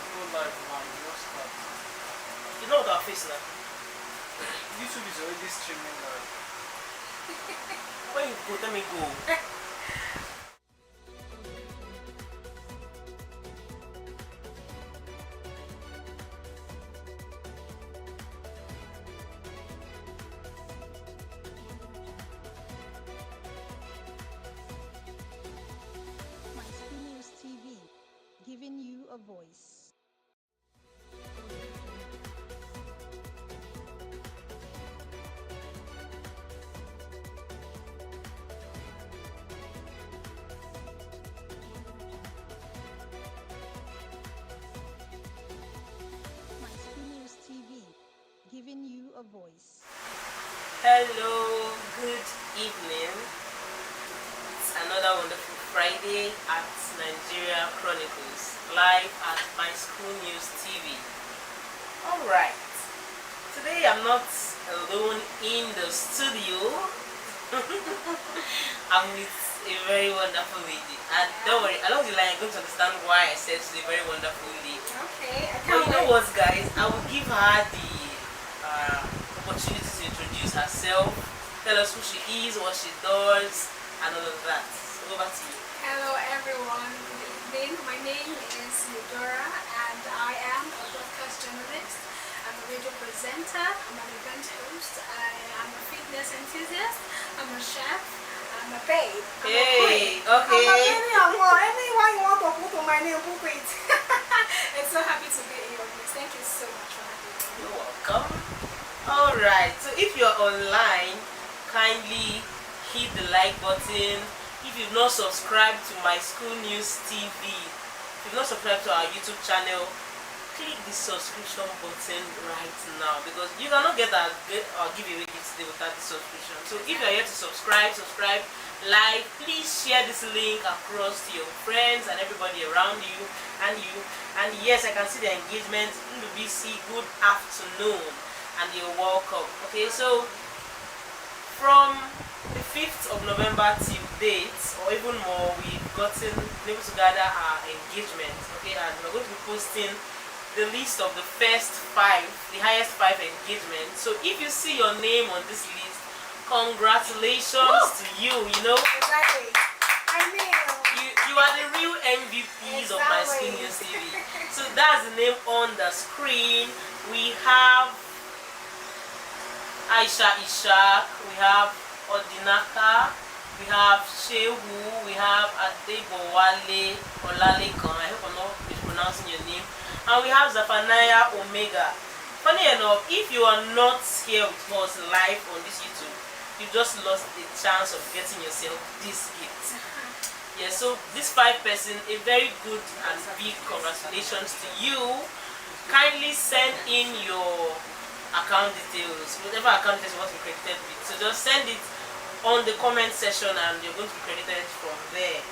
go live now. We just start. You know what our face now? YouTube is already streaming live. When you go, tell me go. Giving you a voice. My School News TV, giving you a voice. Hello, good evening. It's another wonderful Friday at Nigeria Chronicles, live at My School News TV. Alright, today I'm not alone in the studio. I'm with a very wonderful lady. And don't worry, along the line you're going to understand why I said she's a very wonderful lady. Okay, I But can't you know wait. what, guys? I will give her the opportunity to introduce herself, tell us who she is, what she does, and all of that. So over to you. Hello everyone, good evening. My name is Eudora and I am a broadcast journalist. I'm a radio presenter, I'm an event host, I'm a fitness enthusiast, I'm a chef, I'm a babe, I'm a queen. Okay. I'm a lady, I'm more. Anyone you want to put on my name, put it. I'm so happy to be here. Thank you so much for having me. You're welcome. Alright, so if you're online, kindly hit the like button. If you've not subscribed to My School News TV, if you've not subscribed to our YouTube channel, click the subscription button right now, because you cannot get our giveaway gifts today without the subscription. So if you're here to subscribe, like, please share this link across to your friends and everybody around you. And yes, I can see the engagement. NBC, good afternoon, and you're welcome. Okay, so from the 5th of November till date, or even more, we've been able to gather our engagement. Okay, and we're going to be posting the list of the first 5, the highest 5 engagements. So if you see your name on this list, congratulations to you. You know, Exactly. I mean, you are the real MVPs of My School News TV. So that's the name on the screen. We have Aisha Ishak, we have Odinaka, we have Shehu, we have Adebowale Olalekan, I hope I'm not mispronouncing your name, and we have Zephaniah Omega. Funny enough, if you are not here with us live on this YouTube, you just lost the chance of getting yourself this gift. Yeah, so this 5 person, a very good and big congratulations to you. Kindly send in your account details, whatever account details you want to be credited with. So just send it on the comment section and you're going to be credited from there.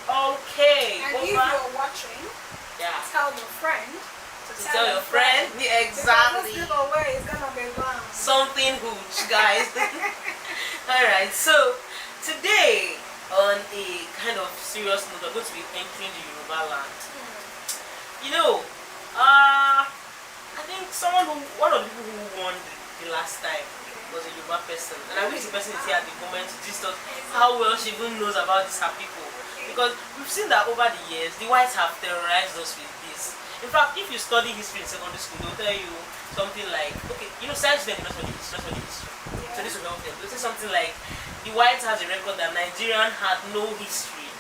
Okay. and if you're watching, Yeah. tell your friend to Tell your friend. Yeah, exactly. Because this giveaway is gonna be fun. Something huge, guys. Alright, so today, on a kind of serious note, we're going to be entering the Yoruba land. You know, I think one of the people who won the last time was a Yoruba person, and I wish the person is here at the moment to just talk how well she even knows about these her people, because we've seen that over the years the whites have terrorized us with this. In fact, if you study history in secondary school, they'll tell you something like, okay, you know, science then not study history, so this will help them. They'll say something like, the whites has a record that Nigerian had no history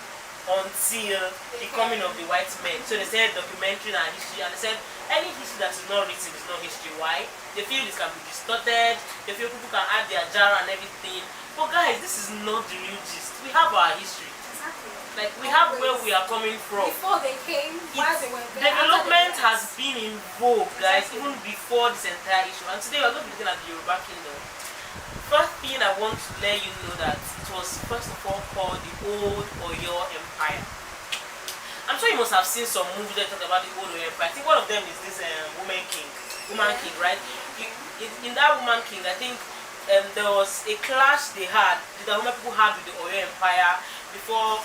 until the coming of the white men. So they said documentary and history, and they said any history that is not written is not history. Why? They feel it can be distorted, they feel people can add their jar and everything. But guys, this is not the real gist. We have our history. Exactly. Like, we have where we are coming from. Before they came, while they were there, Development after they has been in vogue, guys, Exactly. even before this entire issue. And today we're going to be looking at the Yoruba Kingdom. First thing I want to let you know that it was first of all called the Old Oyo Empire. I'm sure you must have seen some movies that talk about the Old Oyo Empire. I think one of them is this Woman King, right? In that Woman King, I think there was a clash the Dahomey people had with the Oyo Empire before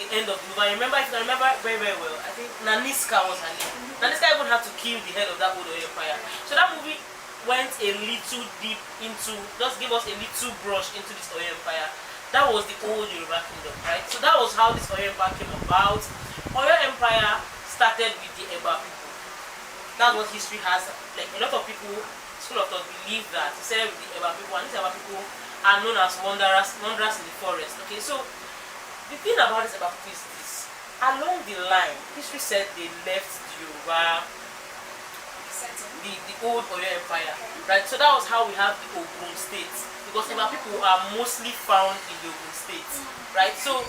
the end of the movie. I remember, if you can remember very, very well, I think Naniska was her name. Naniska even had to kill the head of that old Oyo Empire. So that movie went a little deep into, just give us a little brush into this Oyo Empire. That was the old Yoruba kingdom, right? So that was how this Oyo Empire came about. Oyo Empire started with the Eba people. That's what history has. Like a lot of people, school of thought, believe that it started with the Eba people, and these Eba people are known as wanderers in the forest. Okay, so the thing about this Eba people is this: along the line, history said they left the Yoruba, the old Oyo Empire, right? So that was how we have the Ogun State, because Eba people are mostly found in the Ogun State, right? So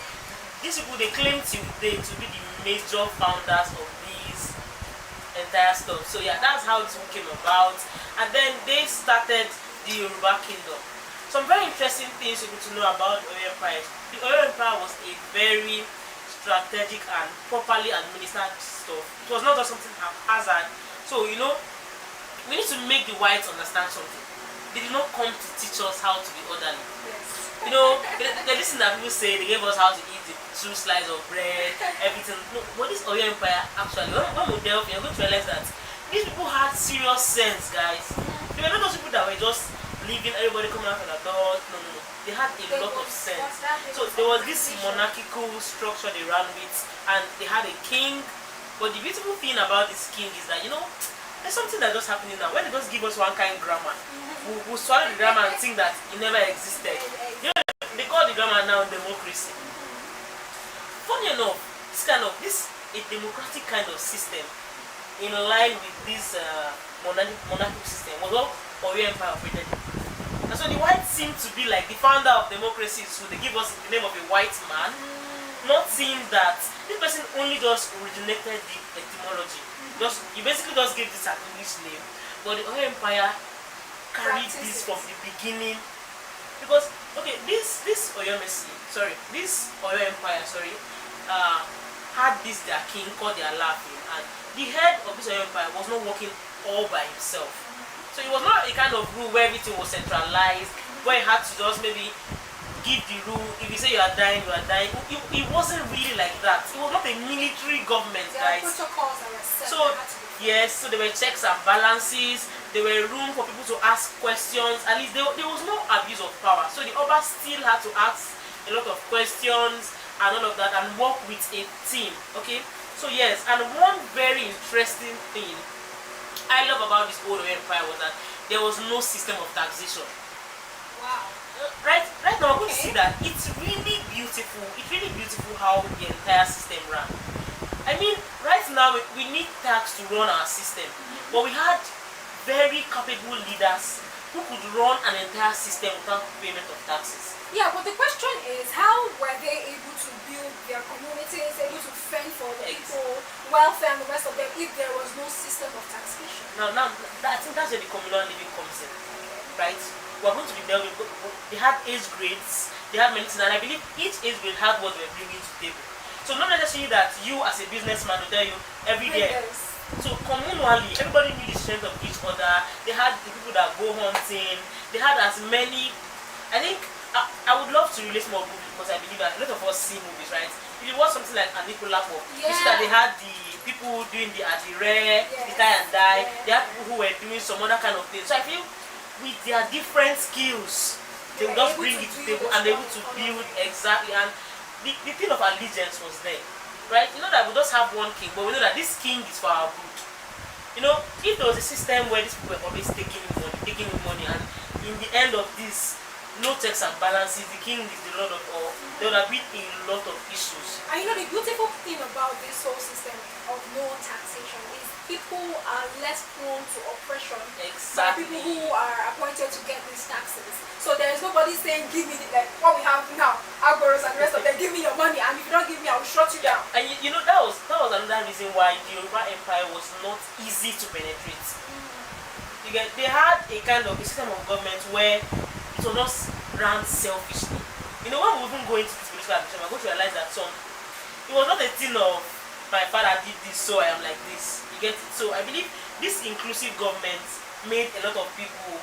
these people, they claim till today to be the major founders of these entire stuff. So yeah, that's how this one came about. And then they started the Yoruba kingdom. Some very interesting things you need to know about the Oyo Empire. The Oyo Empire was a very strategic and properly administered stuff. It was not just something haphazard. So you know, we need to make the whites understand something. They did not come to teach us how to be orderly. You know, the listen that people say they gave us how to eat the 2 slices of bread, everything. No, but this Oyo Empire, actually, when we delve, you're going to realize that these people had serious sense, guys. They were not those people that were just leaving everybody coming out of the door. No, no, no. They had a lot of sense. So there was this monarchical structure they ran with, and they had a king. But the beautiful thing about this king is that, you know, there's something that's just happening now. When they just give us one kind of grammar, we'll swallow the grammar and think that it never existed. You know, they call the grammar now democracy. Funny enough, this a democratic kind of system in line with this monarchical system was what Oyo Empire operated. And so the whites seem to be like the founder of democracy, so they give us the name of a white man, not seeing that this person only just originated the etymology. You basically just gave this an English name, but the Oyo Empire carried this from the beginning. Because okay, this Oyo Empire, had this their king called their laughing, and the head of this Oyo Empire was not working all by himself. So it was not a kind of rule where everything was centralized, where he had to just maybe give the rule. If you say you are dying, you are dying. It wasn't really like that. It was not a military government, guys. Protocols that were set. So yes, so there were checks and balances. There were room for people to ask questions. At least there was no abuse of power. So the Oba still had to ask a lot of questions and all of that, and work with a team. Okay. So yes, and one very interesting thing I love about this old Empire was that there was no system of taxation. Wow. Right now we're going to see that it's really beautiful. It's really beautiful how the entire system ran. I mean, right now we need tax to run our system, but we had very capable leaders who could run an entire system without payment of taxes. Yeah, but the question is, how were they able to build their communities, able to fend for the people, welfare and the rest of them, if there was no system of taxation? Now, I think that's where the communal living comes in, right? We're going to be delving. They had age grades, they had medicine, and I believe each age grade had what they're bringing to the table. So not necessarily that you as a businessman will tell you every day. So communally, everybody knew the strength of each other. They had the people that go hunting. They had as many. I think I would love to relate more movies, because I believe that a lot of us see movies, right? If you watch something like Anikulapo, you see that they had the people doing the adire, the tie and dye. They had people who were doing some other kind of things. So I feel with their different skills, they would just bring it to the table and they were able to build exactly. And the thing of allegiance was there, right? You know that we just have one king, but we know that this king is for our good. You know, if there was a system where these people were always taking money, and in the end of this, no checks and balances, the king is the lord of all, there would have been a lot of issues. And you know, the beautiful thing about this whole system of no taxation is people are less prone to oppression. Exactly. By people who are appointed to get these taxes. So there is nobody saying, give me like what we have now, Agboros and the rest of them, give me your money, and if you don't give me, I will shut you down. And you know, that was another reason why the Yoruba Empire was not easy to penetrate. They had a kind of a system of government where it was not ran selfishly. You know, when we even go into this political administration, we're going to realize that it was not a thing of my father did this, so I am like this. You get it? So I believe this inclusive government made a lot of people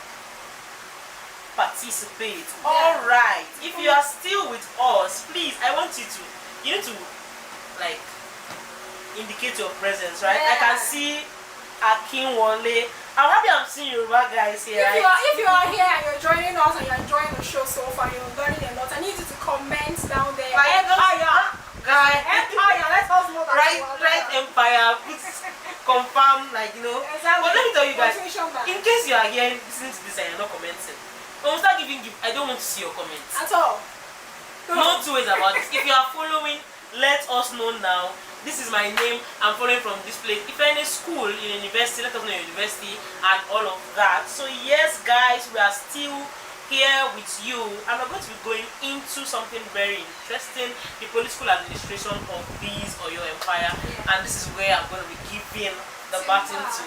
participate. Alright, if you are still with us, please, I want you to you need to like indicate your presence, right? I can see Akin Wale. I'm happy I'm seeing Yoruba guys here. If you are here and you're joining us and you're enjoying the show so far, you're learning a lot, I need you to comment down there. Empire, guy. Empire. Let us know that. Right, Empire. Please confirm, like Exactly. But let me tell you guys, Motivation back. in case you are here listening to this and you're not commenting, when we start giving gift, I don't want to see your comments. At all. No two ways about this. If you are following, let us know now. This is my name. I'm following from this place. If you're in a school, in a university, let us know your university and all of that. So yes, guys, we are still here with you, and we're going to be going into something very interesting: the political administration of these or your empire. And this is where I'm going to be giving the baton to.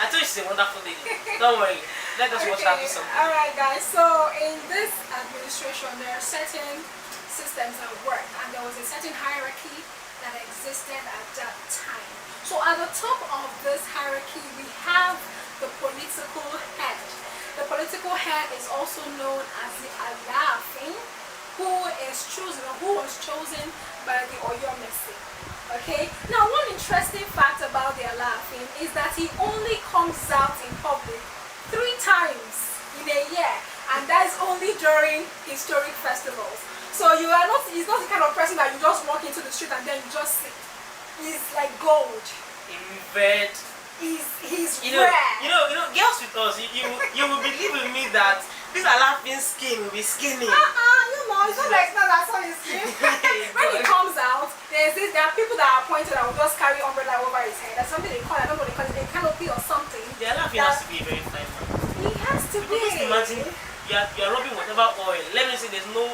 I told you she's a wonderful lady. Don't worry. Let us watch her do something. Alright, guys. So in this administration, there are certain systems that work, and there was a certain hierarchy that existed at that time. So at the top of this hierarchy, we have the political head. The political head is also known as the Alaafin, who was chosen by the Oyomesi. Okay. Now, one interesting fact about the Alaafin is that he only comes out in public 3 times in a year, and that's only during historic festivals. So he's not the kind of person that you just walk into the street and then you just sit. He's like gold. Red. He's rare. rare. Girls with us, you will believe with me that this Alaafin skin will be skinny. It's not like that's all his skin. When he comes out, there are people that are appointed that will just carry umbrella over his head. That's something they call, I don't know what they call it, a canopy or something. The Alaafin has to be a very fine man. He has to be. Just imagine you're rubbing whatever oil. Let me say there's no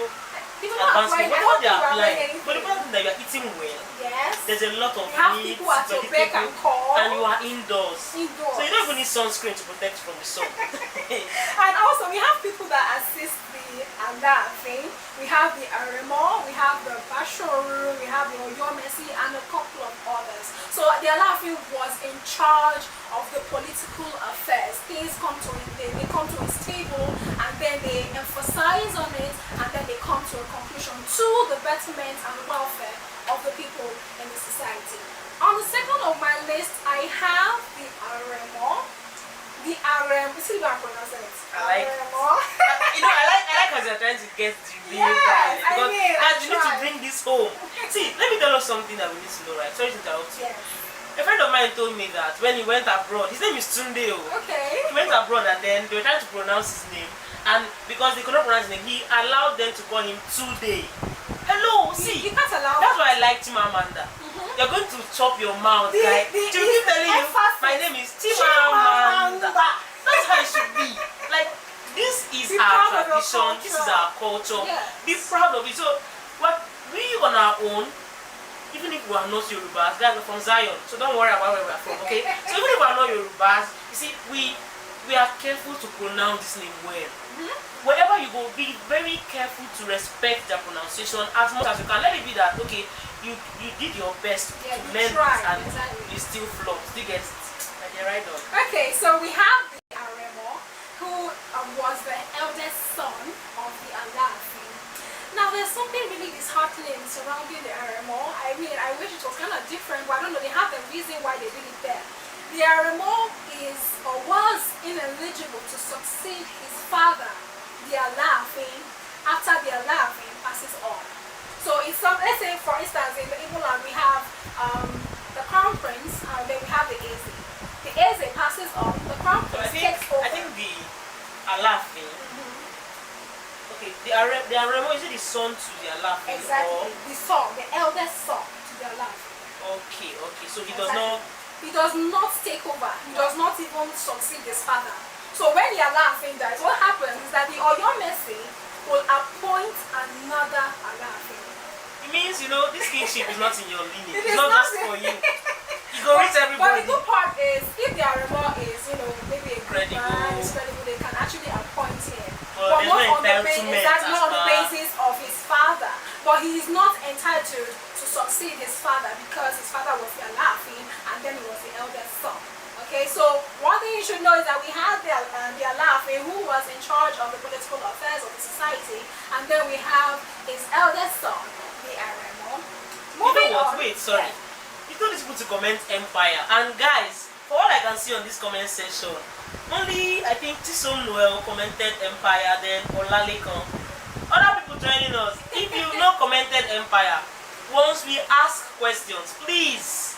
advancement. What they are applying. But the problem is that you are eating well. Yes. There's a lot of you have meat, people at your beck and call. and you are indoors. So you don't even need sunscreen to protect from the sun. And also we have people that assist the Alaafin. We have the Aremo, we have the Bashoru, we have the Oyomesi, and a couple of others. So the Alaafin was in charge of the political affairs. Things they come to his table, and then they emphasize on it, and then they come to a conclusion to the betterment and welfare of the people in the society. On the second of my list, I have the Aremo. The Aremo, see how I'm pronouncing it. Aremo. I like how you're trying to get the real guy. Because you need to bring this home. See, let me tell you something that we need to know, right? Sorry to interrupt you. Yes. A friend of mine told me that when he went abroad, his name is Tunde. Okay. He went abroad and then they were trying to pronounce his name, and because they could not pronounce his name, he allowed them to call him Today. Hello, see, you can't allow. that's why I like Chimamanda. You're going to chop your mouth, right? To keep telling you, my name is Chimamanda. That's how it should be. Like, this is our tradition, this is our culture. Yes. Be proud of it. So, what we on our own, even if we are not Yorubas, guys, we're from Zion, so don't worry about where we are from, okay? So even if we are not Yorubas, you see, we are careful to pronounce this name well. Wherever you go, be very careful to respect their pronunciation as much as you can. Let it be that, okay, you did your best to learn this and you still flop. Still get it. Like you're right on. Okay, so we have the Aremo, who was the eldest son of the Alaafin. Now there's something really disheartening surrounding the Aremo. I mean, I wish it was kind of different, but I don't know, they have the reason why they did it there. The Aremo was ineligible to succeed his father, the Alaafin, after the Alaafin passes on. So it's let's say for instance in the Igbo land we have the crown prince, and then we have the Eze. The Eze passes on, the crown prince takes over. I think the Alaafin. Okay, the Aremo, is it the son to the Alaafin? Exactly, the son, the eldest son to the Alaafin. Okay, so he does not. He does not take over. He does not even succeed his father. So when the Alaafin dies, what happens is that the Oyomesi will appoint another Alaafin. It means, this kingship is not in your lineage. It It's is not not just for you. You go reach But everybody. the good part is, if the Aremo is, maybe a good Credible. man, is credible, they can actually appoint him. Well, But there's not no on the basis, entitlement that's as not on the far- basis of his father. But he is not entitled to succeed his father because his father was the Alaafin and then he was the eldest son. Okay, so one thing you should know is that we had the Alaafin who was in charge of the political affairs of the society, and then we have his eldest son, the Aremo. Moving what? on. Wait, sorry. Yeah. You told these people to comment Empire, and guys, for all I can see on this comment section, only I think Chisom Noel commented Empire, then Olalekan. Other people joining us. If you've not commented Empire, once we ask questions, please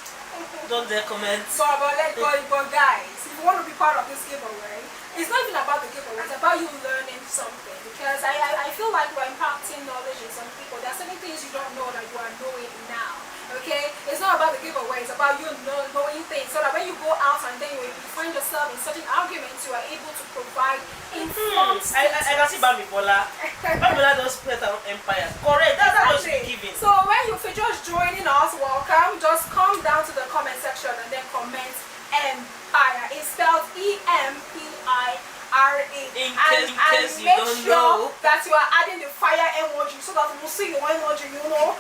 don't dare comment. But guys, if you want to be part of this giveaway, it's not even about the giveaway, it's about you learning something. Because I feel like we're imparting knowledge in some people. There are certain things you don't know that you are knowing now. Okay? It's not about the giveaway, it's about you knowing things. So that when you go out and then you find yourself in certain arguments, you are able to provide informed I can see Bami Bola. Bami Bola just put on Empire. Correct, that's what she's giving. So when you feel just joining us, welcome. Just come down to the comment section and then comment Empire. It's spelled EMPIRA. In case you make don't sure know that you are adding the fire emoji so that we'll see your emoji, you know.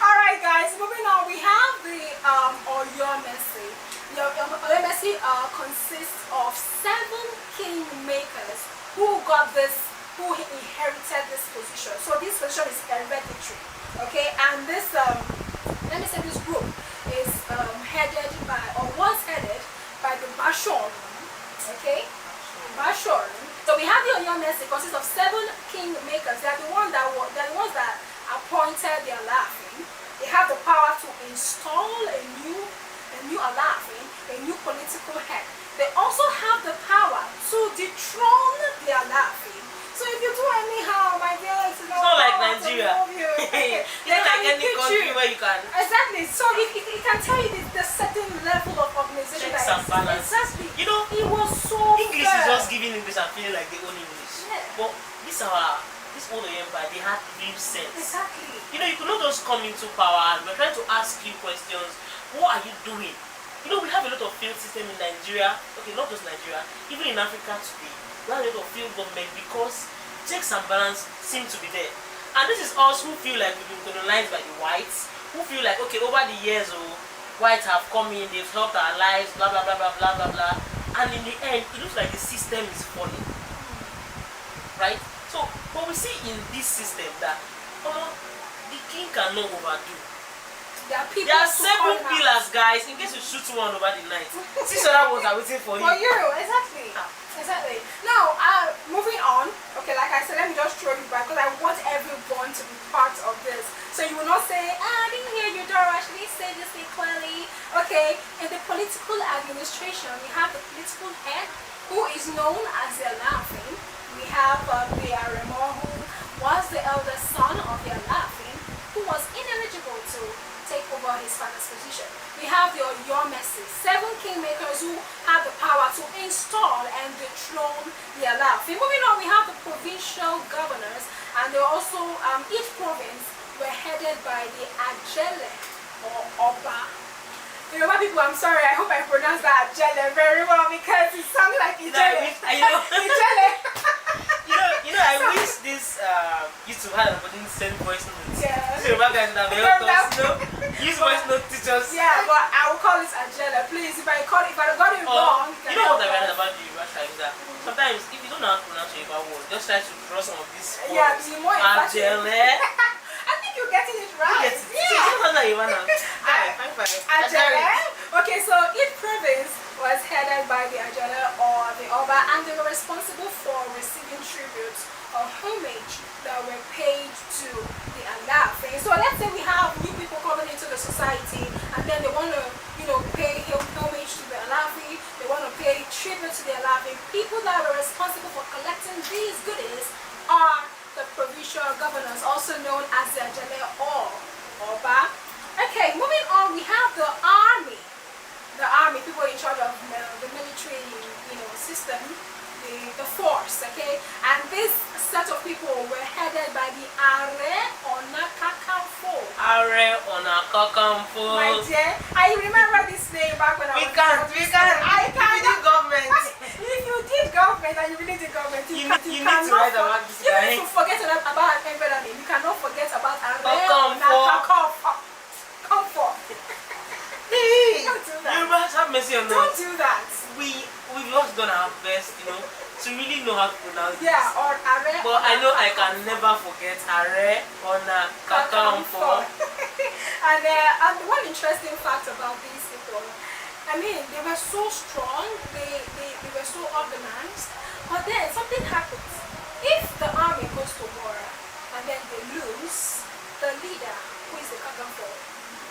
Alright guys, moving on, we have the Oyo Messi. Your Oyo Messi consists of 7 kingmakers who inherited this position. So this position is hereditary. Okay, and this let me say this group is headed by, or was headed by the Bashorun. Okay, Bashorun. So we have the Oyo Messi consists of 7 kingmakers. They are the ones that appointed their laughing. They have the power to install a new Alaafin, a new political head. They also have the power to dethrone their Alaafin. So if you do anyhow, my dear, it's not like Nigeria. It's not like any country where you can. Exactly. So it can tell you the certain level of organization Checks that and balance. Exactly. You know, it was so English fair. is just giving English and feeling like they own English. Yeah. But this old Empire, they had real sense. Exactly. You know, you could not just come into power and we're trying to ask you questions. What are you doing? You know, we have a lot of field system in Nigeria. Okay, not just Nigeria, even in Africa today. We have a lot of field government because checks and balance seem to be there. And this is us who feel like we've been colonized by the whites, who feel like, okay, over the years, whites have come in, they've helped our lives, blah, blah, blah, blah, blah, blah, blah. And in the end, it looks like the system is falling. Right? So, but we see in this system that the king cannot overdo. There are There are 7 pillars, guys, in case you shoot one over the night. 6 other ones are waiting for you. For you, exactly. Exactly. Now, moving on. Okay, like I said, let me just throw you back because I want everyone to be part of this. So you will not say, I didn't hear you, Dora. She didn't say this thing clearly. Okay, in the political administration, we have the political head who is known as the Alaafin. We have the Aremo, who was the eldest son of the Alaafin, who was ineligible to take over his father's position. We have the Oyo Messi, 7 kingmakers who have the power to install and dethrone the Alaafin. Moving on, we have the provincial governors, and they also, each province were headed by the Ajele or Oba. You know what, people, I'm sorry, I hope I pronounced that Ajele very well because it sounded like Ijele. Ijele. You know, I wish this YouTube had a button send voice notes. Yeah. So my guys that will help us, use voice note teachers. Yeah, but I will call it Ajele, please. If I got it wrong, you know what I read about the Yoruba tribe is that sometimes if you don't know how to pronounce your Yoruba word, just try to draw some of these words. Yeah, be more emphatic. Ajele. I think you're getting it right. Ajele. Okay, so each province was headed by the Ajele or the Oba, and they were responsible for receiving tributes or homage that were paid to the Alaafin. So let's say we have new people coming into the society, and then they want to, pay homage to the Alaafin. They want to pay tribute to the Alaafin. People that were responsible for collecting these goodies are the provincial governors, also known as the Ajele or Oba. Okay, moving on, we have the army. The army, people in charge of the military, system, the force, okay? And this set of people were headed by the Are Onakakamfo. Are Onakakamfo. My dear, I remember this name back when I was I can't. You did government. If you did government and you really did government, you need to write about this guy. You need to forget about every name. You cannot forget about Are Onakakamfo. Comfort. Hey, Don't do that. you must have mercy on us. Don't do that. We've not done our best, to really know how to pronounce this. Yeah, or Are. But I know I can never forget Are Onakakamfo. And one interesting fact about these people, I mean, they were so strong, they were so organized, but then something happens. If the army goes to war and then they lose, the leader, who is the Kaganfo,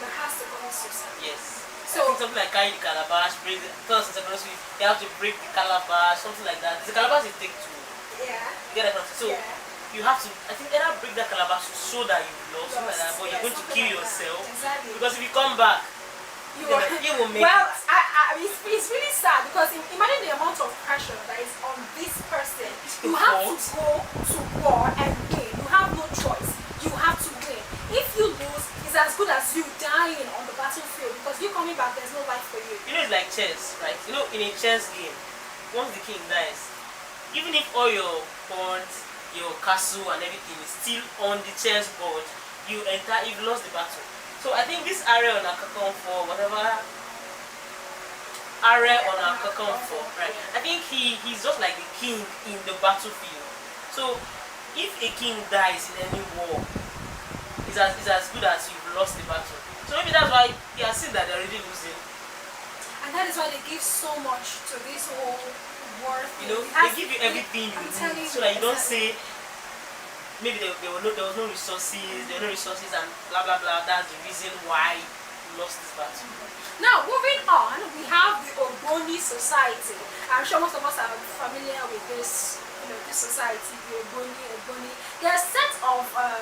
that has to commit suicide. Yes. So- I think something like carry the calabash, break the first and secondary school, they have to break the calabash, something like that. The calabash is take two. Yeah. You get that? So Yeah. you have to, I think, either break that calabash to show that you lost, something like that, but you're going to kill yourself. Exactly. Because if you come back, You you will make well, it. it's really sad because imagine the amount of pressure that is on this person. You have to go to war and win. You have no choice. You have to win. If you lose, it's as good as you dying on the battlefield because you coming back, there's no life for you. You know, it's like chess, right? You know, in a chess game, once the king dies, even if all your pawns, your castle and everything is still on the chessboard, you've lost the battle. So I think this area on Akakon for whatever area on Akakon for, right? I think he's just like the king in the battlefield. So if a king dies in any war, it's as good as you've lost the battle. So maybe that's why he has seen that they're already losing. And that is why they give so much to this whole war thing. You know, It they has- give you everything I'm you telling need, so that you don't exactly. say maybe there was no resources, and blah blah blah. That's the reason why you lost this battle. Now, moving on, we have the Ogboni Society. I'm sure most of us are familiar with this, this society, the Ogboni. They're a set of, a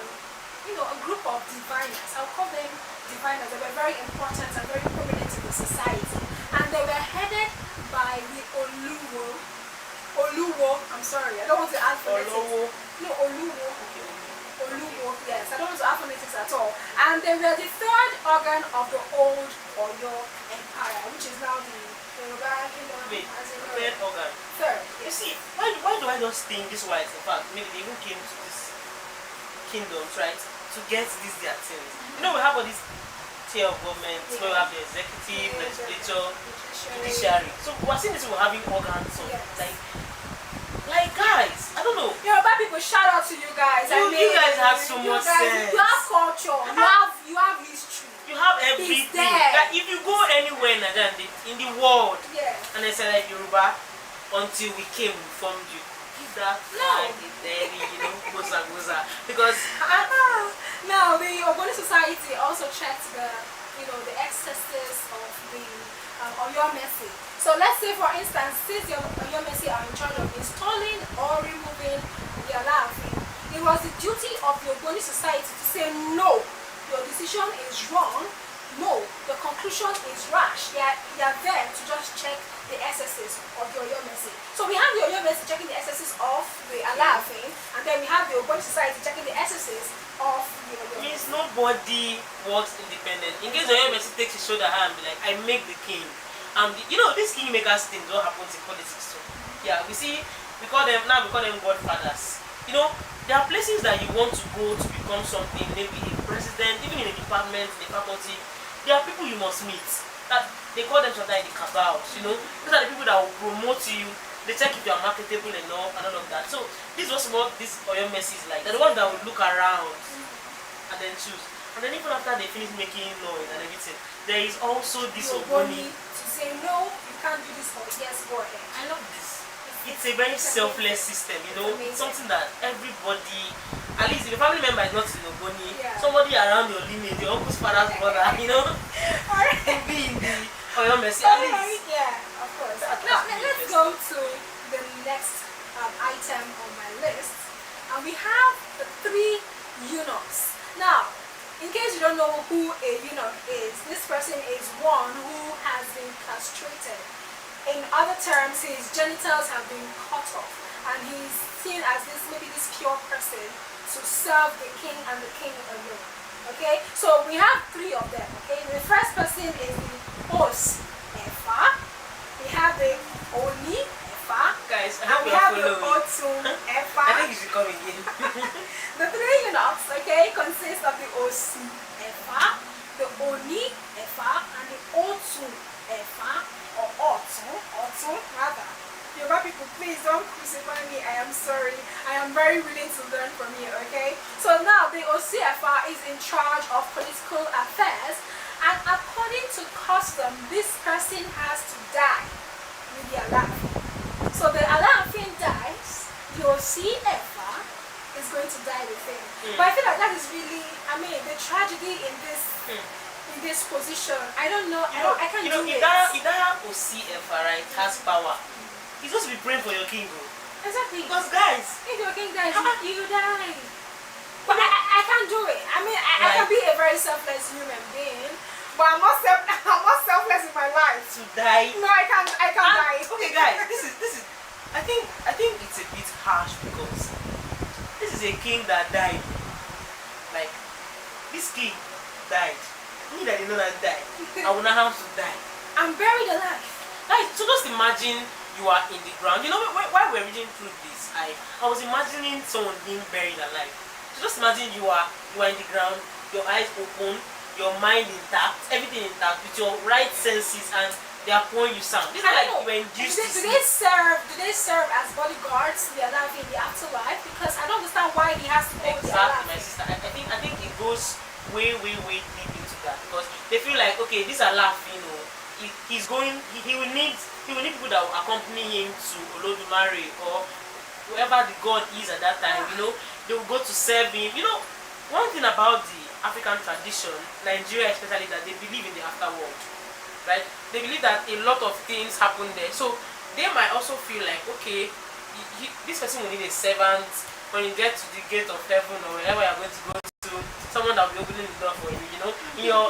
group of diviners. I'll call them diviners. They were very important and very prominent in the society. And they were headed by the Oluwo, I'm sorry, I don't want to add phonetics. Olowo. No, Oluwo. Oluwo, yes, I don't want to add phonetics at all. And they were the third organ of the old Oyo Empire, which is now the Yoruba Kingdom. Wait, as in third organ. Third, You see, why do I just think this wise? In fact, maybe they even came to this kingdom, right, to get these their things. You know, we have all these tier of government, where we have the executive, legislature, judiciary. So we're seeing this, we're having organs of Yes. like guys, I don't know. Yoruba people, shout out to you guys. You guys have so you much guys, sense. You have culture. You have history. You have everything. there. Like if you go anywhere in Nigeria, in the world, Yeah. and they say like Yoruba, until we came, we formed you. Give that flag, the daddy, goza. Because Now, the Ogboni Society also checked the excesses of the Oyo Mercy. So let's say, for instance, since the Oyo Mercy are in charge of installing or removing the Alaafin, it was the duty of the Ogboni Society to say, no, your decision is wrong, no, the conclusion is rash. They are there to just check the excesses of the Oyo Mercy. So we have the Oyo Mercy checking the excesses of the Alaafin, and then we have the Ogboni Society checking the excesses of the Oyo means Mercy. nobody works independent. In case Oyo Mercy takes his shoulder hand and be like, I make the king. This kingmakers thing don't happen in politics too. Yeah, we call them godfathers. There are places that you want to go to become something, maybe a president, even in a department, in a faculty. There are people you must meet. That they call them sometimes the cabals, Those are the people that will promote you. They check if you are marketable enough and all of that. So this was what this Oyo Mercy is like. They're the ones that will look around and then choose. And then even after they finish making noise and everything, there is also this Ogboni. To say, no, you can't do this, or yes, go ahead. I love this. It's a very selfless system, amazing. It's something that everybody, at least if your family member is not in Ogboni, Yeah. somebody around your lineage, your uncle's father's brother, Alright. will be in the Oyo Mercy. At least. Yeah, of course. That's Now, really let's interesting. go to the next item on my list. And we have the 3 eunuchs. Now, in case you don't know who a eunuch is, this person is one who has been castrated. In other terms, his genitals have been cut off, and he's seen as this pure person to serve the king and the king alone. Okay, so we have 3 of them. Okay, the first person is the Os Efa. We have the Oni Efa. Guys, I And hope we you're have the following. Otun Efa. I think you should come again. The 3 eunuchs, okay, consist of the Osi Efa, the Oni Efa, and the Otun Efa, or Otun rather. Yoruba people people, please don't crucify me. I am sorry. I am very willing to learn from you, okay? So now the OCFR is in charge of political affairs, and according to custom, this person has to die with the Alaafin. So the Alaafin dies, the OCFR is going to die with him. But I feel like that is really, I mean, the tragedy in this position. I don't know. I can't do it. If that OCFR, right, has power, he's supposed to be praying for your king, bro. Exactly. Because guys, if your king dies, you die. But I can't do it. I mean, I can be a very selfless human being, but I'm not selfless in my life. To die. No, I can't die. Okay, guys, this is. I think it's a bit harsh because this is a king that died. Like, this king died. Me that you know that died. I will not have to die. I'm buried alive. Guys, so just imagine you are in the ground. You know, while we're reading through this, I was imagining someone being buried alive. So just imagine you are in the ground, your eyes open, your mind intact, everything intact, with your right senses, and they are pouring you sound. This is like you were induced to do they serve as bodyguards to the Alaafin in the afterlife? Because I don't understand why he has to go with the Exactly, my Alaafin. sister. I think it goes way deep into that, because they feel like, okay, this Alaafin, he will need people that will accompany him to Olodumare or whoever the god is at that time. You know, they will go to serve him. You know, one thing about the African tradition, Nigeria especially, that they believe in the afterworld, right? They believe that a lot of things happen there. So they might also feel like, okay, this person will need a servant when you get to the gate of heaven or wherever you are going to go to, someone that will be opening the door for you, you know,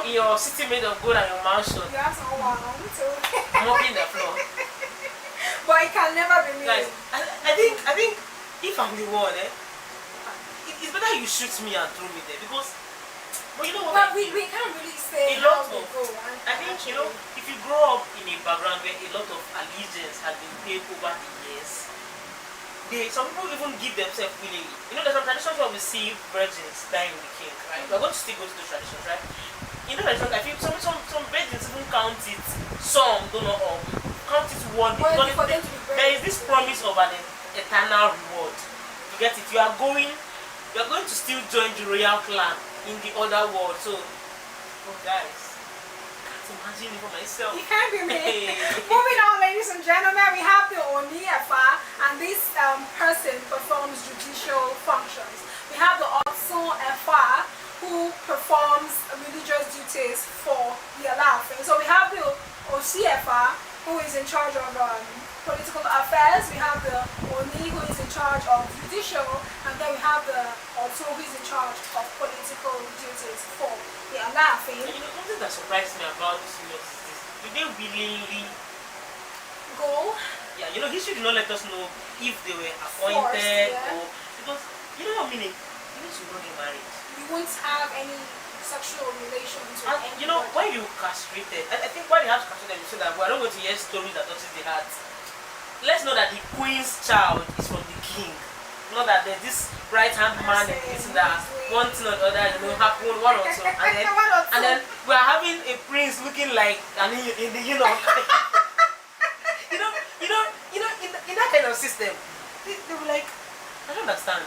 in your city made of gold and your mansion, You have someone to mopping the floor. but it can never be me. Guys, I think if I'm the one, it's better you shoot me and throw me there, because, but you know what? But we can't really say A how lot we of, go. I think, you know, if you grow up in a background where a lot of allegiance has been paid over the years, some people even give themselves willingly. You know, there's some traditions where we see virgins dying with the king, right? We're going to still go to those traditions, right? In those traditions, I feel some virgins even count it, some do not all, count it one day. Well, Because for them to be there is this promise of an eternal reward. You get it? You are going to still join the royal clan in the other world. So, guys, imagine it for myself. You can't be me. Moving on, ladies and gentlemen, we have the Oniyefa, and this person performs judicial functions. We have the Otsun Efa, who performs religious duties for the Alaafin. So we have the Osiefa, who is in charge of political affairs. We have the Oni, who is in charge of judicial, and then we have the Otsun, who is in charge of political duties for the Alaafin. And you know, something that surprised me about this is this. Did they willingly Go. Yeah, you know, history did not let us know if they were appointed Forced, yeah. or, because you know what meaning? You need to not get married. You won't have any sexual relations with And anybody. you know, when you castrated, I think why they have to castrate them is so that we are not going to hear stories that touches the heart. Let's know that the queen's child is from the king. Not that there's this right hand man and this that one thing or the other, you know, happen one or two, and then we are having a prince looking like in the you know, in that kind of system, they were like, I don't understand.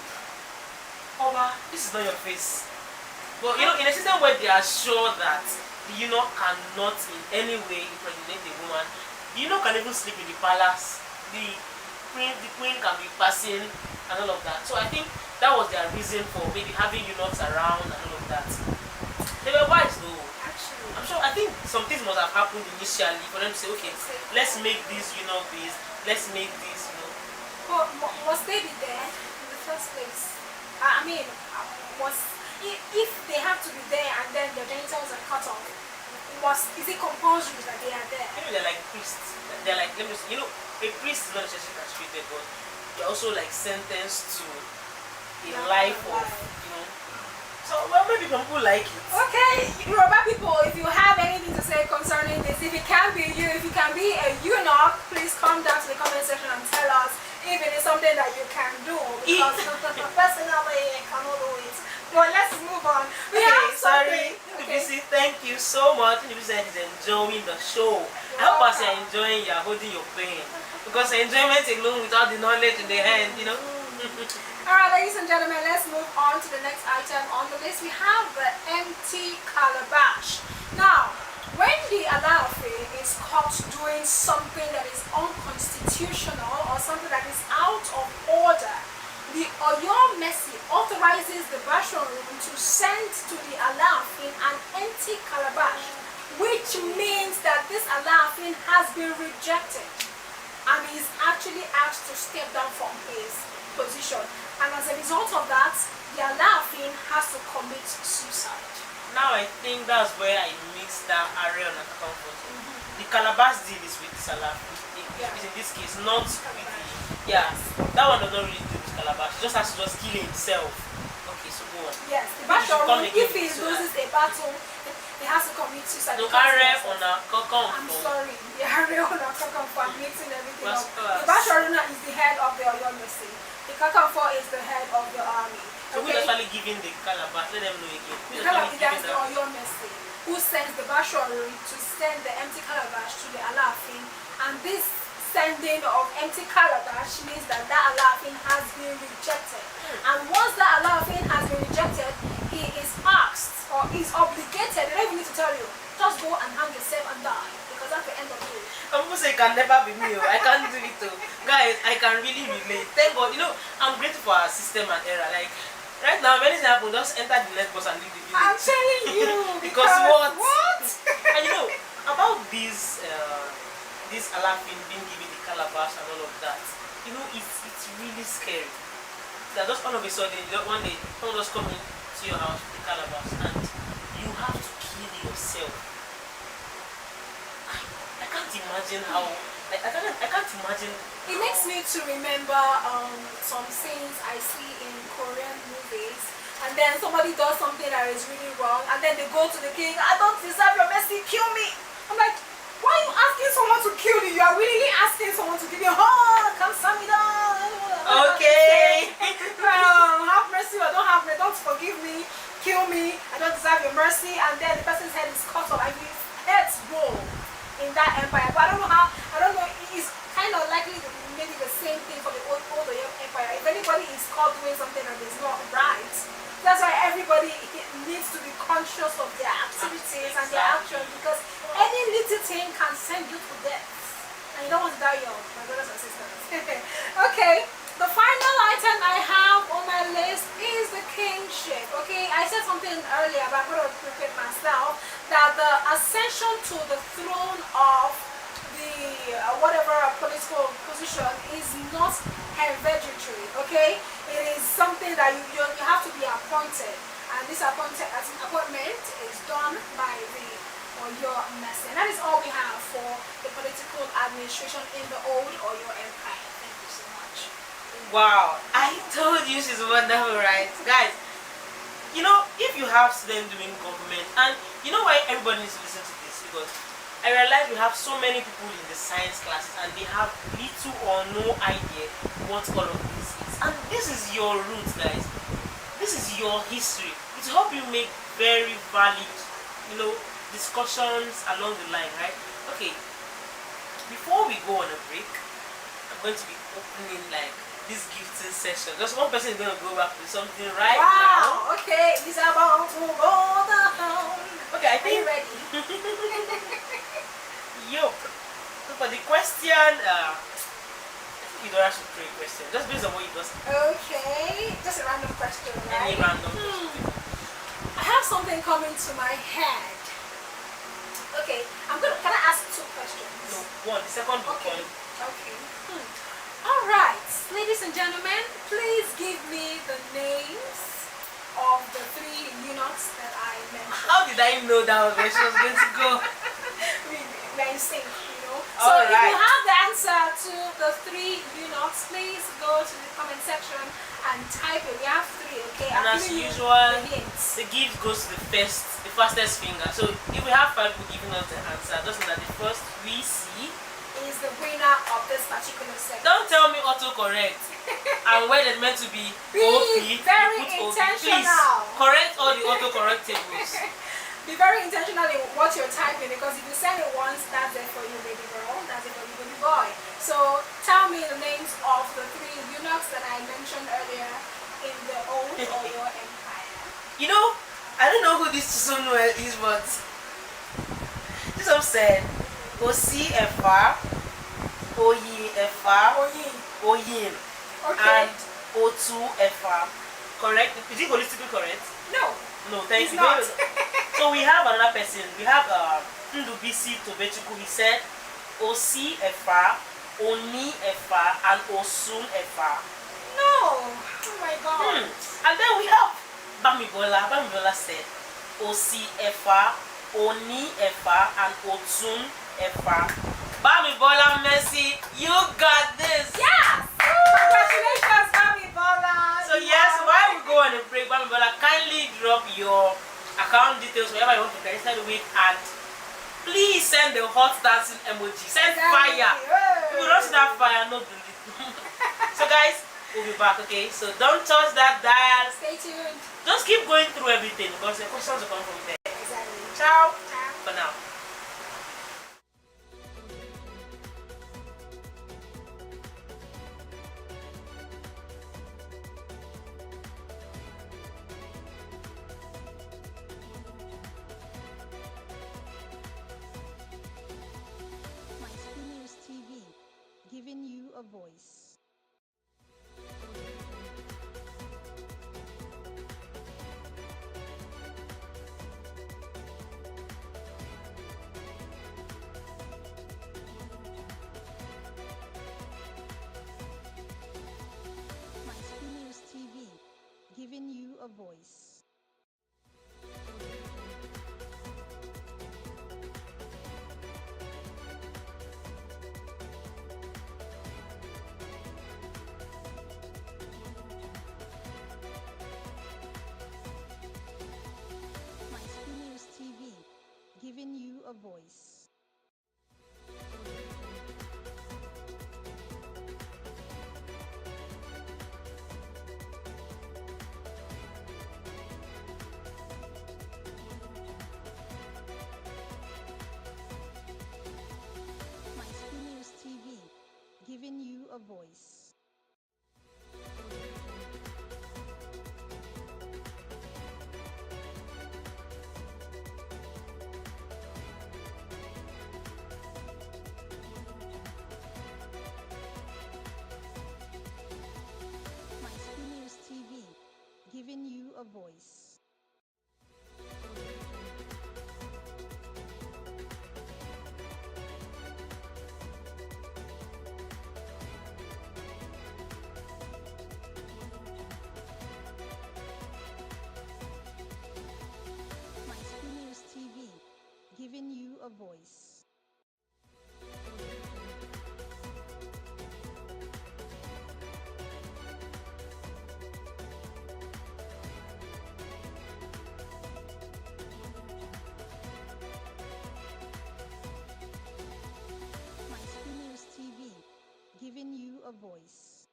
Oba, this is not your face. But you know, in a system where they are sure that the eunuch cannot in any way impregnate a woman, the eunuch can even sleep in the palace. The queen can be passing and all of that. So I think that was their reason for maybe having eunuchs around and all of that. They were wise though. Actually, I'm sure, I think some things must have happened initially for them to say, okay, let's make this eunuch this, let's make this, you know. but must they be there in the first place? I mean, if they have to be there and then their genitals are cut off, is it compulsory that they are there? You know, they're like priests. They're like, let me say, you know, a priest is not necessarily castrated, but they're also like sentenced to a life of, you know. So, well, maybe people like it. Okay, Yoruba people, if you have anything to say concerning this, if it can be you, if you can be a eunuch, please come down to the comment section and tell us if it is something that you can do. Because personally, I cannot do it. But let's move on. We have Sorry. something. Okay. Thank you. so much. If you said is enjoying the show. I hope as you're enjoying, you're holding your pen. Because enjoyment alone without the knowledge in the hand, you know. Alright, ladies and gentlemen, let's move on to the next item on the list. We have the empty calabash. Now, when the Alaafin is caught doing something that is unconstitutional or something that is out of order, the Oyo Mercy authorizes the Bashor room to send to the Alaafin an empty calabash, which means that this Alaafin has been rejected and he is actually asked to step down from his position. And as a result of that, the Alaafin has to commit suicide. Now I think that's where I mix that area on account for the calabash deal is with Alaafin. Is in this case not with the that one does not really do with calabash. He just has to just kill himself. Okay, so go on. Yes, the Bashor, if he loses a battle, he has to commit suicide. No, on a I'm sorry, the area on a for mixing everything up. The Bashor is the head of the Oyo Mercy. The Kakanfo is the head of the army. So who's actually giving the calabash? Let them know again. The calabash is the Oyo Mercy, who sends the Bashor to send the empty calabash to the Alaafin, and this sending of empty calabash means that Alaafin has been rejected. And once that Alaafin has been rejected, he is asked or is obligated, they don't even need to tell you, just go and hang yourself and die, because that's the end of it. I'm going to say it can never be me. I can't do it too. Guys, I can really relate. Thank God. You know, I'm grateful for our system and era. Like, right now, when anything happens, just enter the net box and leave the village. I'm telling you. because what? And you know, about this Alaafin being given the calabash and all of that, you know, it's really scary. That just all of a sudden, one day, someone just come into your house with the calabash and you have to kill yourself. I can't imagine how. Like, I can't imagine. It makes me to remember some scenes I see in Korean movies, and then somebody does something that is really wrong, and then they go to the king. I don't deserve your mercy. Kill me. I'm like, why are you asking someone to kill you? You are really asking someone to give you come send me down. Okay. Have mercy or don't have mercy. Don't forgive me. Kill me. I don't deserve your mercy. And then the person's head is cut off and his head's roll in that empire. But I don't know how. I don't know. It's kind of likely to be maybe the same thing for the old empire. If anybody is caught doing something that is not right, that's why everybody needs to be conscious of their activities and their actions, because any little thing can send you to death. And you don't want to die young, my brothers and sisters. Okay, the final item I have on my list is the kingship. Okay, I said something earlier, but I'm going to repeat myself, that the ascension to the throne of the whatever political position is not hereditary. Okay, it is something that you have to be appointed, and this appointment is done by the Oyo Mercy. And that is all we have for the political administration in the old Oyo Empire. Thank you so much. Wow, I told you she's wonderful, right? Guys, you know, if you have students doing government, and you know why everybody needs to listen to this, because I realize we have so many people in the science classes and they have little or no idea what all of this is. And this is your roots, guys. This is your history. It will help you make very valid, you know, discussions along the line, right? Okay, before we go on a break, I'm going to be opening like this gifting session. Just one person is going to go back with something right now. Wow, okay, it's about to go down. Okay, I think. Are you ready? Yup. So for the question, I think you don't have to pray a question. Just based on what you just. Okay, just a random question, right? Any random question. I have something coming to my head. Okay, can I ask two questions? No, one. The second will Okay. come. Okay. All right, ladies and gentlemen, please give me the names of the three eunuchs that I mentioned. How did I know that was where she was going to go? We're in sync, you know. So All if right. you have the answer to the three eunuchs, please go to the comment section and type it. We have three, okay? And I'm as giving you usual, the hints. the gift goes to the fastest finger. So if we have 5 people giving us the answer, just know that the first we see Is the winner of this particular segment. Don't tell me autocorrect. And where they're meant to be Be OP, very you put OP. intentional. Please correct all the autocorrectables. Be be very intentional in what you're typing, because if you send it once, that's it for you, baby girl. That's it for you, baby boy. So tell me the names of the 3 eunuchs that I mentioned earlier in the old Oyo Empire. You know, I don't know who this Chisonuel is, but this one said Osi Efa, Oyi Efa, Oyin, Okay. and Otu Efa. Correct? Is it holistically correct? No. No, thank It's you. not. So we have another person. We have Ndubisi Tobechuku. He said Osi Efa, Oni Efa, and Osun Efa. No. Oh my God. And then we have Bamibola. Bamibola said Osi Efa, Oni Efa, and Otun Efa. Bamibola Messi, you got this. Yes. Congratulations, Mami Bola. So yes, while we go on a break, Bamibola, kindly drop your account details wherever you want to register with, and please send the hot dancing emoji. Send fire. If you don't see that fire, no delete. So guys, we'll be back, okay? So don't touch that dial. Stay tuned. Just keep going through everything because the questions will come from there. Exactly. Ciao. Ciao. For now. My School News TV, giving you a voice. My School News TV, giving you a voice. My School News TV, giving you a voice. My School News TV, giving you a voice. My School News TV, giving you a voice. My School News TV, giving you a voice. My School News TV, giving you a voice.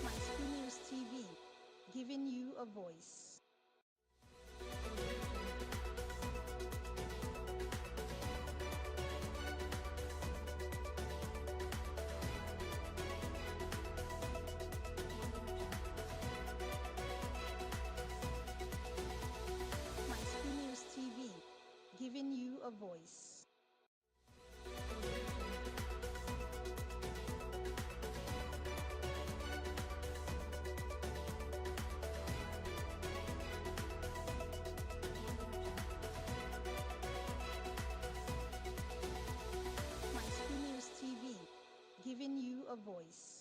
My School News TV, giving you a voice. My School News TV, giving you a voice. My School News TV, giving you a voice.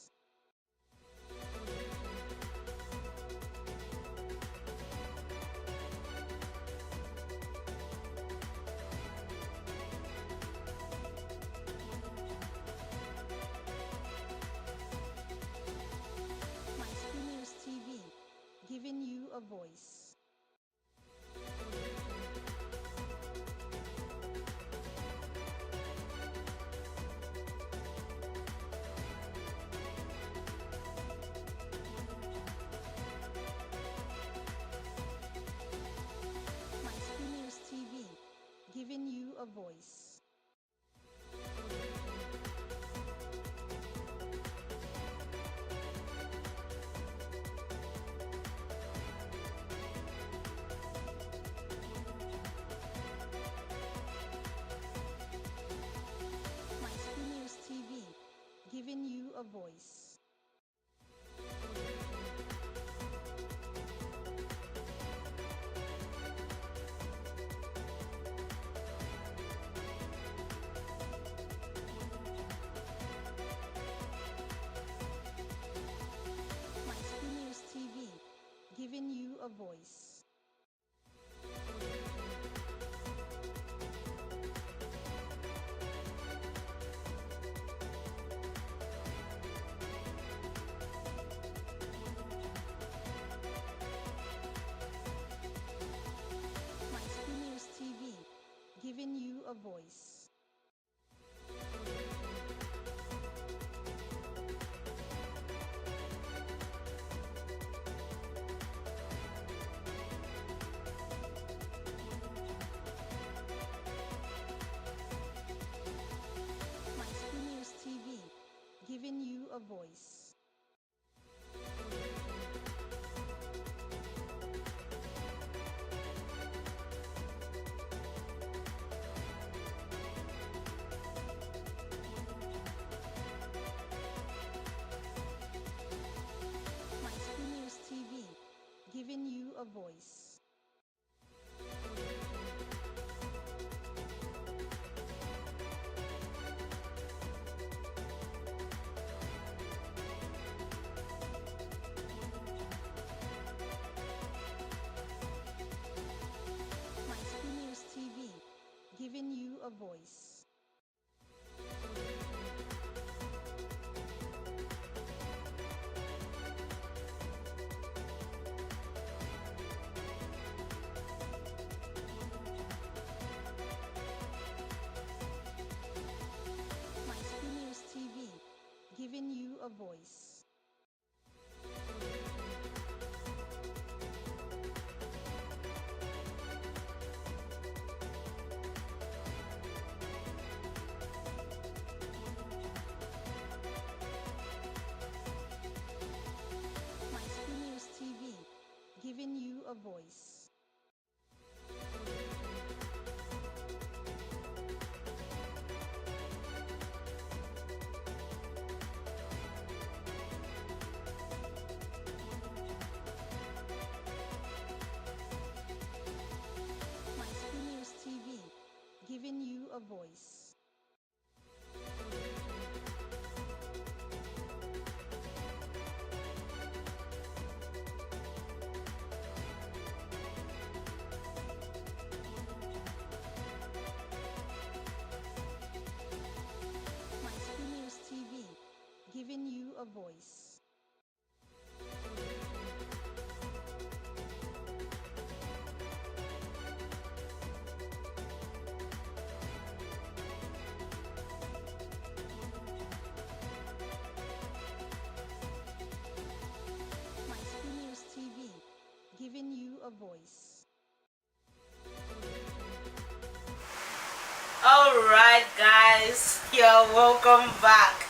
Alright guys, you're welcome back.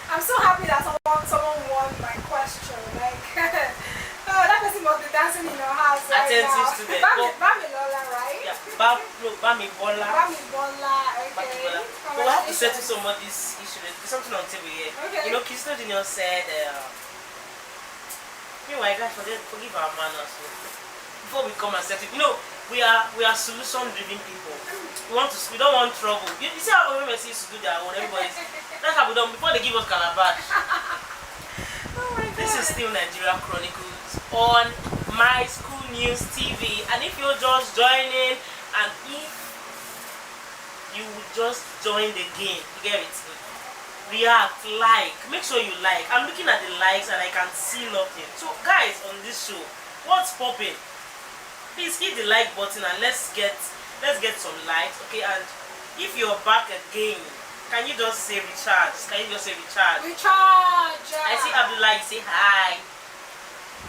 I'm so happy that someone won my question. Like, oh, that person must be dancing in your house right Attentive now. student. Bami Lola, right? Yeah, Bami Bola. Bami Bola, okay. But we have to settle some of this issue. There's something on table here. Okay. You know, Kisto Junior said, meanwhile, guys, forgive our manners. Before we come and settle, you know, we are solution-driven people. We don't want trouble. You see how women used to do that when everybody's. That's how we done before they give us calabash. Oh my God. This is still Nigeria Chronicles on My School News TV, and if you're just joining, and if you just join the game, you get it. React, like, make sure you like. I'm looking at the likes and I can see nothing. So guys, on this show, what's popping? Please hit the like button and let's get some likes, okay? And if you're back again, can you just say recharge? Can you just say recharge? Recharge! I see Abdullah, you say hi.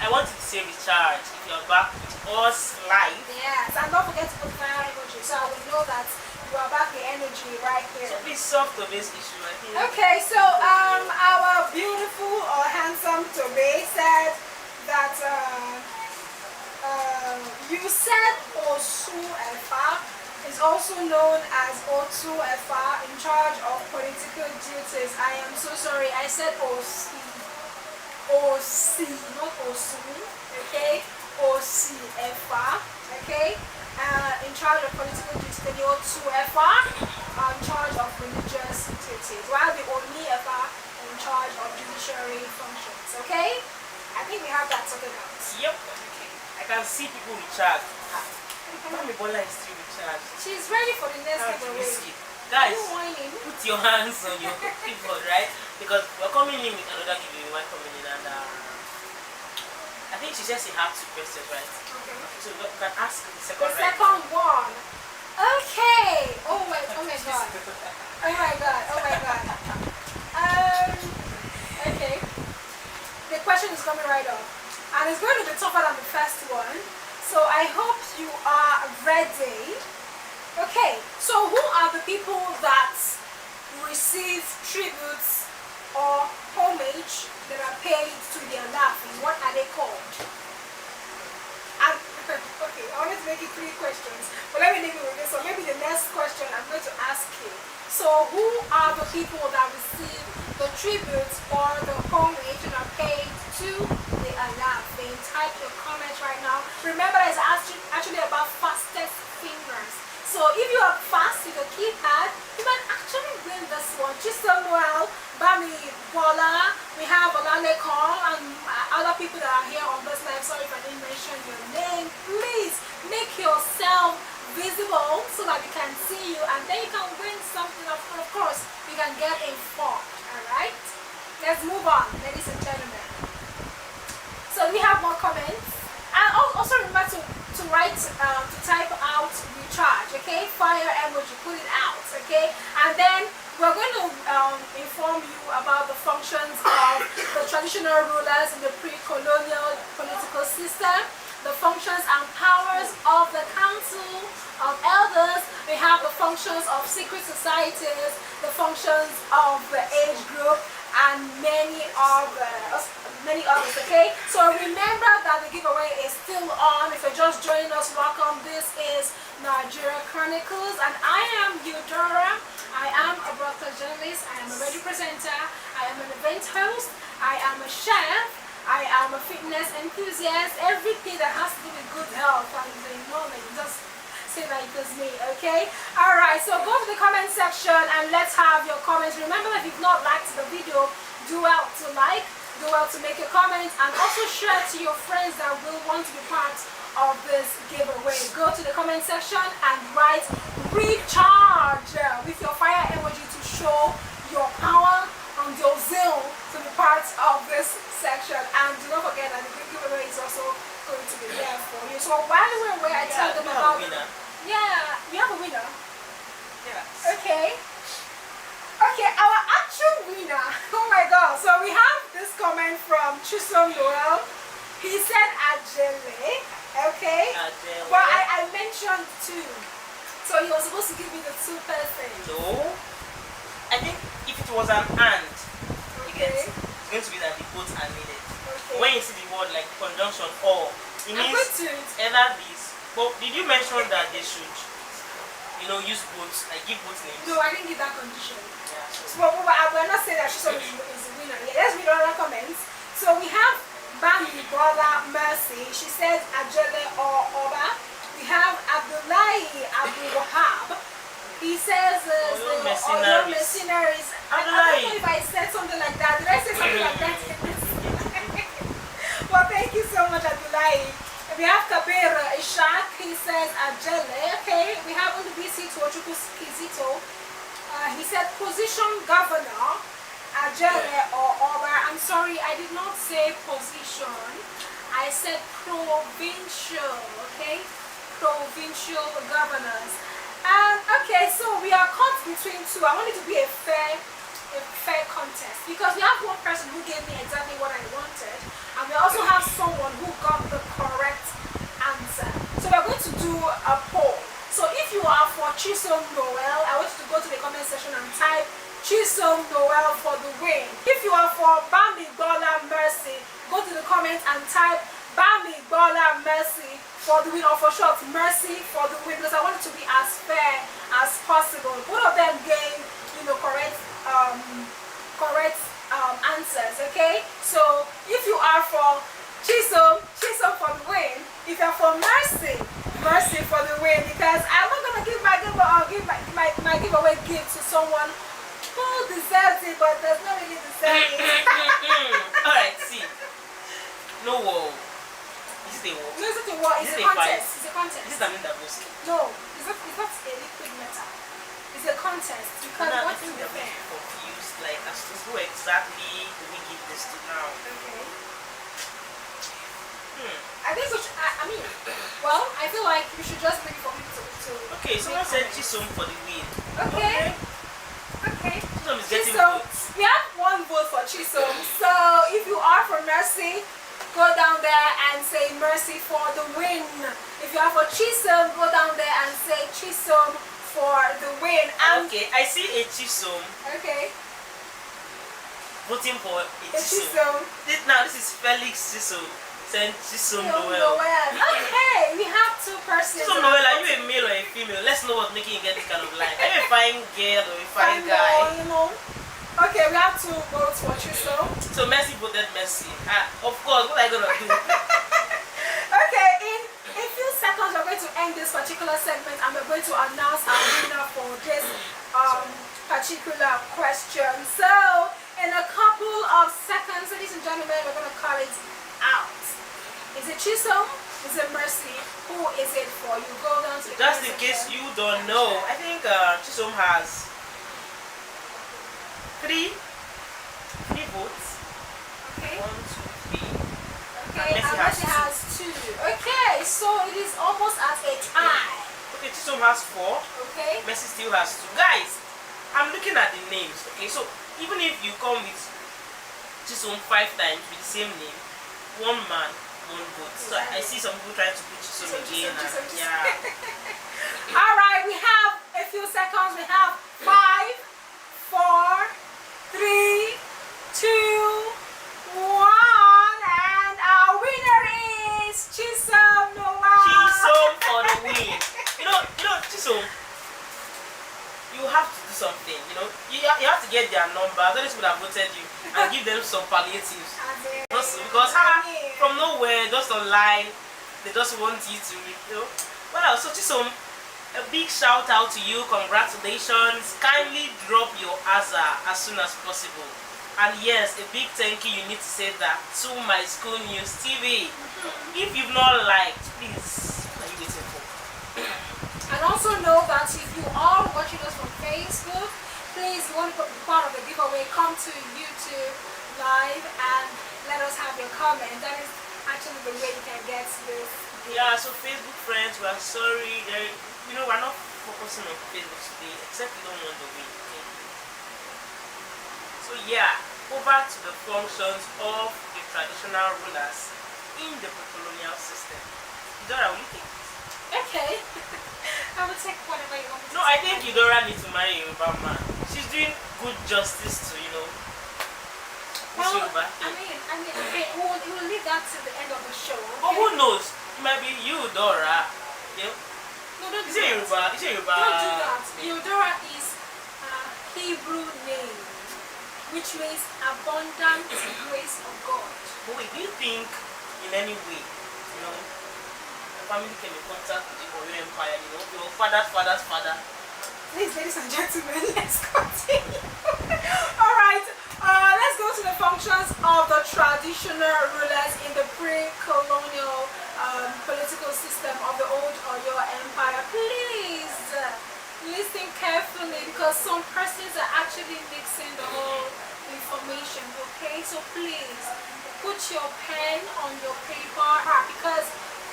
I want you to say recharge if you're back with us live. Yes, and don't forget to put fire emoji so I will know that you are back the energy right here. So please solve Tobe's issue, I think. Okay, so our beautiful or handsome Tobe said that you said Osu Efa is also known as Otu Efa, in charge of political duties. I am so sorry, I said Osi. Osi, not Osu, okay? Osi Efa, okay? In charge of political duties. Then the Otu Efa in charge of religious duties, while the Oni Efa in charge of judiciary functions, okay? I think we have that sorted out. Yep. Okay. I can see people recharge. Mami Bola is still recharged. She's ready for the next That's giveaway. risky. Guys, Are you whining? put your hands on your keyboard, right? Because we're coming in with another giveaway. One coming in, and I think she says she has 2 questions, right? Okay. So we can ask the second The right. second one. Okay. Oh my god. Oh my god. Oh my god. Okay. The question is coming right up. And it's going to be tougher than the first one. So I hope you are ready. Okay. So who are the people that receive tributes or homage that are paid to their laughing? What are they called? Okay, I wanted to make it 3 questions, but let me leave it with this. So maybe the next question I'm going to ask you. So who are the people that receive the tributes or the homage and are paid to the laughing? Type your comments right now. Remember, it's actually about fastest fingers. So if you are fast with the keypad, you might actually win this one. Just so well, Bami Bola, we have Olale Call and other people that are here on this live. Sorry if I didn't mention your name. Please make yourself visible so that we can see you, and then you can win something. Of course, you can get informed. Alright? Let's move on, ladies and gentlemen. So we have more comments. And also remember to write, to type out recharge, okay? Fire emoji, put it out, okay? And then we're going to inform you about the functions of the traditional rulers in the pre-colonial political system, the functions and powers of the Council of Elders. We have the functions of secret societies, the functions of the age group, and many others, okay? So remember that the giveaway is still on. If you're just joining us, welcome. This is Nigeria Chronicles, and I am Eudora. I am a broadcast journalist, I am a radio presenter, I am an event host, I am a chef, I am a fitness enthusiast, everything that has to do with good health and the knowledge. Just say that it was me, okay? Alright, so go to the comment section and let's have your comments. Remember, if you've not liked the video, do well to like, do well to make your comments, and also share to your friends that will want to be part of this giveaway. Go to the comment section and write recharge with your fire emoji to show your power and your zeal to be part of this section. And do not forget that the giveaway is also going to be there for you. So while we're away, I tell them about yeah, we have a winner. Yeah. Okay. Okay, our actual winner. Oh my god. So we have this comment from Chisom Noel. He said Ajele. Okay. Ajele. Well, I mentioned two. So he was supposed to give me the two persons. No. I think if it was an and, you get, Okay. it's going to be that the both are needed. Okay. When you see the word like conjunction or, it I'm means going to. either this. But did you mention that they should, use both, like give both names? No, I didn't give that condition. Yeah, so So, but I will not say that Chisom is the winner. Yeah, let's read other comments. So we have Bami Bola Mercy. She says Ajele or Oba. We have Abdullahi Abdul Wahab. He says Oyo the mercenaries. Oyo mercenaries. I don't know if I said something like that. Did I say something like that? Well, thank you so much, Abdullahi. We have Kabir Ishak. He says Ajele. Okay. We have Undubisi Tuochuku Kizito. He said position governor, Ajele or Oba. I'm sorry, I did not say position. I said provincial, okay? Provincial governors. Okay, so we are caught between two. I want it to be a fair contest because we have one person who gave me exactly what I wanted, and we also have someone who got the correct answer. So we're going to do a poll. So if you are for Chisom Noel, I want you to go to the comment section and type Chisom Noel for the win. If you are for Bami Bola Mercy, go to the comments and type Bami Bola Mercy for the win, or for short, Mercy for the win, because I want it to be as fair as possible. Both of them gave, correct answers. Okay. So if you are for Chisom for the win. If you're for Mercy for the win, because I'm not gonna give my giveaway gift to someone who deserves it, but does not really deserve it. Alright, see. No war. Is it a war? No, it's not a war. It's Is a it a fight? contest. It's a contest. This is Aminda Boski. No, it's not a liquid metal. It's a contest because Now, I what think is they're fair? very confused, like as to who exactly do we give this to now. Okay. I think we should, I mean, well, I feel like we should just leave it for people to Okay, someone said Chisom for the win. Okay. Okay. Chisom is getting Chisom. votes. We have one vote for Chisom. So if you are for Mercy, go down there and say Mercy for the win. If you are for Chisom, go down there and say Chisom for the win. And Okay, I see a Chisom okay. voting for a It's Chisom. Chisom. Now this is Felix Chisom saying Chisom Noel. Okay, we have two persons. Chisom Noel, are you a male or a female? Let's know what's making you get this kind of line. Are you a fine girl or a fine guy? Okay, we have two votes for Chisom. So Mercy voted Mercy. Of course, what are you gonna do? Okay, in a few seconds we're going to end this particular segment and we're going to announce our winner for this particular question. So in a couple of seconds, ladies and gentlemen, we're going to call it out. Is it Chisom? Is it Mercy? Who is it for? You go down to the Just in comment case section. you don't know, I think Chisom has three votes. Okay. 1, 2, 3. Okay, Mercy and has Mercy has two. Okay, so it is almost at a tie. Okay, Chisom has 4. Okay. Mercy still has 2. Guys, I'm looking at the names. Okay, so even if you come with Chisom 5 times with the same name, 1 man, 1 vote. So I see some people trying to put Chisom again. Chisom. Yeah. All right, we have a few seconds. We have 5, 4, 3, 2, 1, and our winner is Chisom Noel. Chisom for the win. You know, Chisom, you have to do something. You have to get their number. All these people that voted you and give them some palliatives. Because from nowhere, just online, they just want you to, Well, so Chisom, a big shout out to you. Congratulations. Kindly drop your answer as soon as possible. And yes, a big thank you need to say that to My School News TV. If you've not liked, please, what are you waiting for? And also know that if you are watching us from Facebook, please, you want to be part of the giveaway, come to YouTube live and let us have your comment. That is actually the way you can get this. Yeah, so Facebook friends, we are sorry. We're not focusing on Facebook today, except we don't want the win. Okay? So yeah, over to the functions of the traditional rulers in the colonial system. Dora, will you take this? Okay. I will take whatever you I think Eudora needs to marry a Yoruba man. She's doing good justice to, this Yoruba thing. Okay, we'll leave that to the end of the show. Okay? But who knows? It might be Eudora. No, don't do Is it that. Yoruba? Is it Yoruba? Don't do that. name? Eudora is a Hebrew name, which means abundant grace of God. But wait, do you think in any way, your family came in contact with the Oyo Empire, your father's father's father? Please, ladies and gentlemen, let's continue. Alright, let's go to the functions of the traditional rulers in the pre-colonial political system of the old Oyo Empire. Please listen carefully because some persons are actually mixing the whole information, okay? So please put your pen on your paper because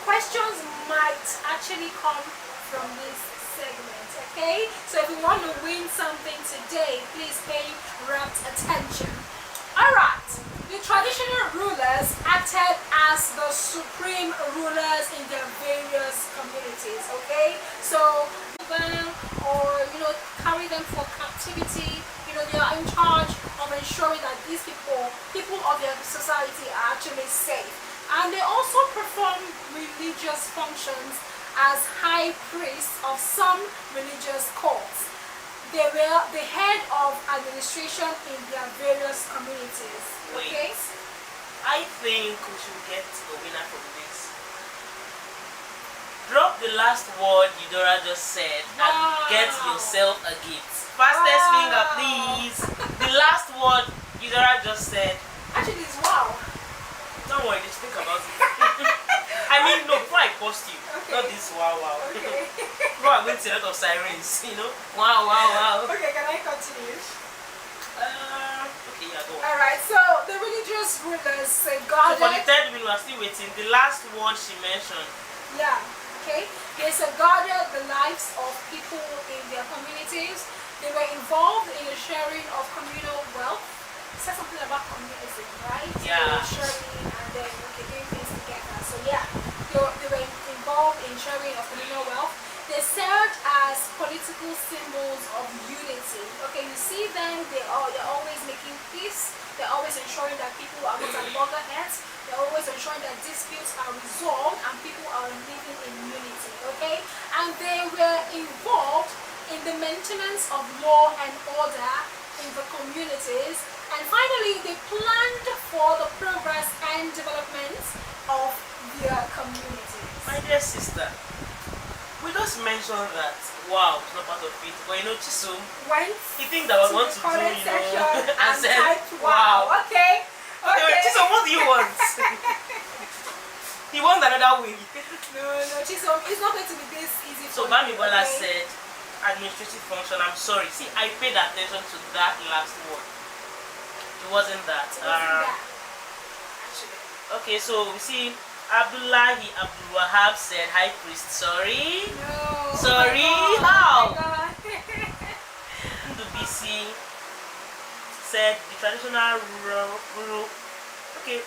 questions might actually come from this segment, okay? So if you want to win something today, please pay rapt attention. Alright, the traditional rulers acted as the supreme rulers in their various communities, okay? So them or carry them for captivity, they are in charge of ensuring that these people of their society are actually safe. And they also perform religious functions as high priests of some religious cults. They were the head of administration in their various communities. Okay? Wait, I think we should get a winner from this. Drop the last word Eudora just said and get yourself a gift. Fastest finger, please. The last word Eudora just said. Actually, it's wow. Don't worry, just think about it. I mean, no, before I post you, not this wow. Okay. Before I'm going to see a lot of sirens, Wow. Okay, can I continue? Okay, yeah, go on. Alright, so the religious rulers So guarded. for the third win, we are still waiting. The last word she mentioned. Yeah, okay. They safeguarded the lives of people in their communities. They were involved in the sharing of communal wealth. It said something about communism, right? Yeah. They were sharing and then doing things together. So yeah, they were involved in sharing of communal wealth. They served as political symbols of unity. Okay, you see them, they're always making peace. They're always ensuring that people are not at loggerheads. They're always ensuring that disputes are resolved and people are living in unity. Okay, and they were involved in the maintenance of law and order in the communities. And finally, they planned for the progress and development of their communities. My dear sister, we just mentioned that wow, it's not part of it. But Chisom, Went he thinks that I want to do, comment section and said, typed wow. Okay. Chisom, what do you want? He wants another win. No, Chisom, it's not going to be this easy So for Bami you, Bola okay? said, administrative function. I'm sorry. See, I paid attention to that last word. It wasn't that. It wasn't that. Actually. Okay, so we see Abdullahi Abdul Wahab said, "High priest, sorry." No. Sorry, oh how? my God. BC said the traditional rural. Okay,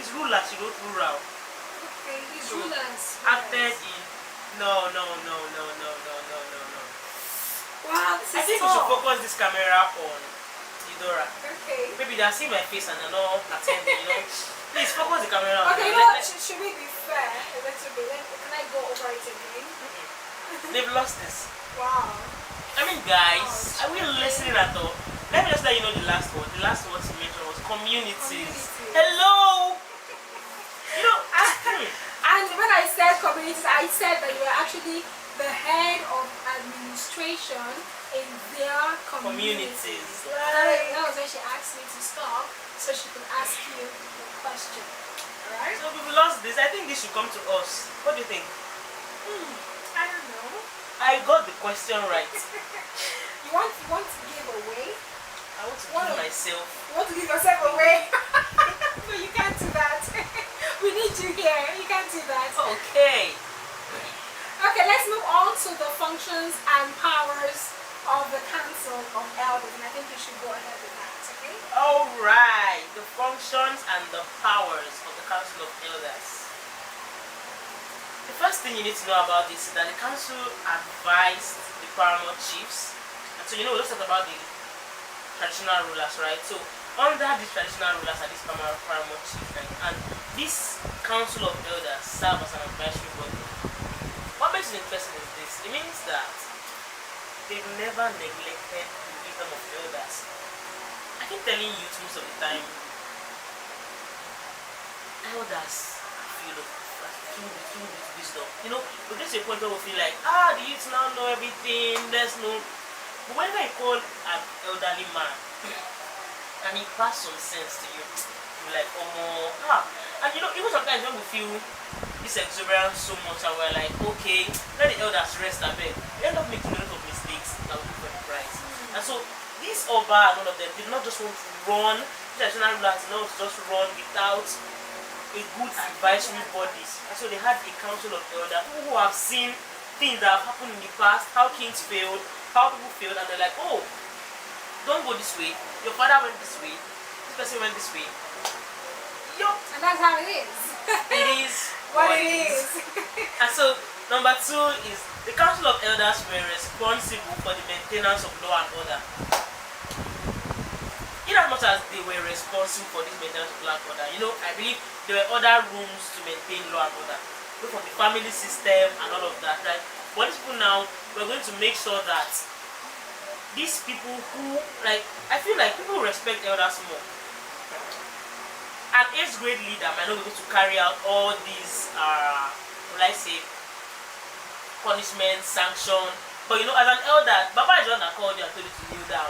it's ruler. She wrote rural. Okay, these So, rulers. Acted in. No. Wow, this is I think we should tough. focus this camera on Eudora. Okay. Maybe they'll see my face and they're not attending, Please focus the camera on Okay, me. no, should we be fair a little bit? Can I go over it again? They've lost this. Wow. I mean, guys, are we listening at all? Let me just let you know the last word. The last word she mentioned was communities. Communities. Hello! And when I said communities, I said that you were actually the head of administration in their communities. That was when she asked me to stop so she could ask you the question. Alright? So we've lost this. I think this should come to us. What do you think? I don't know. I got the question right. You want to give away? I want to give myself. You want to give yourself away? No, you can't do that. We need you here. You can't do that. Okay. Okay, let's move on to the functions and powers of the Council of Elders, and I think you should go ahead with that, okay? Alright. The functions and the powers of the Council of Elders. The first thing you need to know about this is that the council advised the paramount chiefs. And so, we just talked about the traditional rulers, right? So, under these traditional rulers are these paramount chiefs, right? And this council of elders serve as an advisory body. What makes it interesting is this. It means that they've never neglected the wisdom of elders. I keep telling you most of the time, elders feel with wisdom. We get to a point where we feel like, the youth now know everything, there's no. But whenever you call an elderly man and he pass some sense to you, you're like, and even sometimes when we feel this exuberance so much and we're like, okay, let the elders rest a bit, we end up making a lot of mistakes that we do for the price. And so this Oba and all of them did not just want to run, traditional rulers did not just run without a good advisory body. And so they had a council of elders who have seen things that have happened in the past, how kings failed, how people failed, and they're like, oh, don't go this way, your father went this way, this person went this way. And that's how it is. It is what it is. And so number 2 is the council of elders were responsible for the maintenance of law and order. In as much as they were responsible for this maintenance of law and order, I believe there were other rooms to maintain law and order, from the family system and all of that, right? But these people now, we're going to make sure that these people who, I feel like people respect elders more. An 8th grade leader might not be able to carry out all these, punishment, sanction. But as an elder, Baba is the one that called you and told you to kneel down.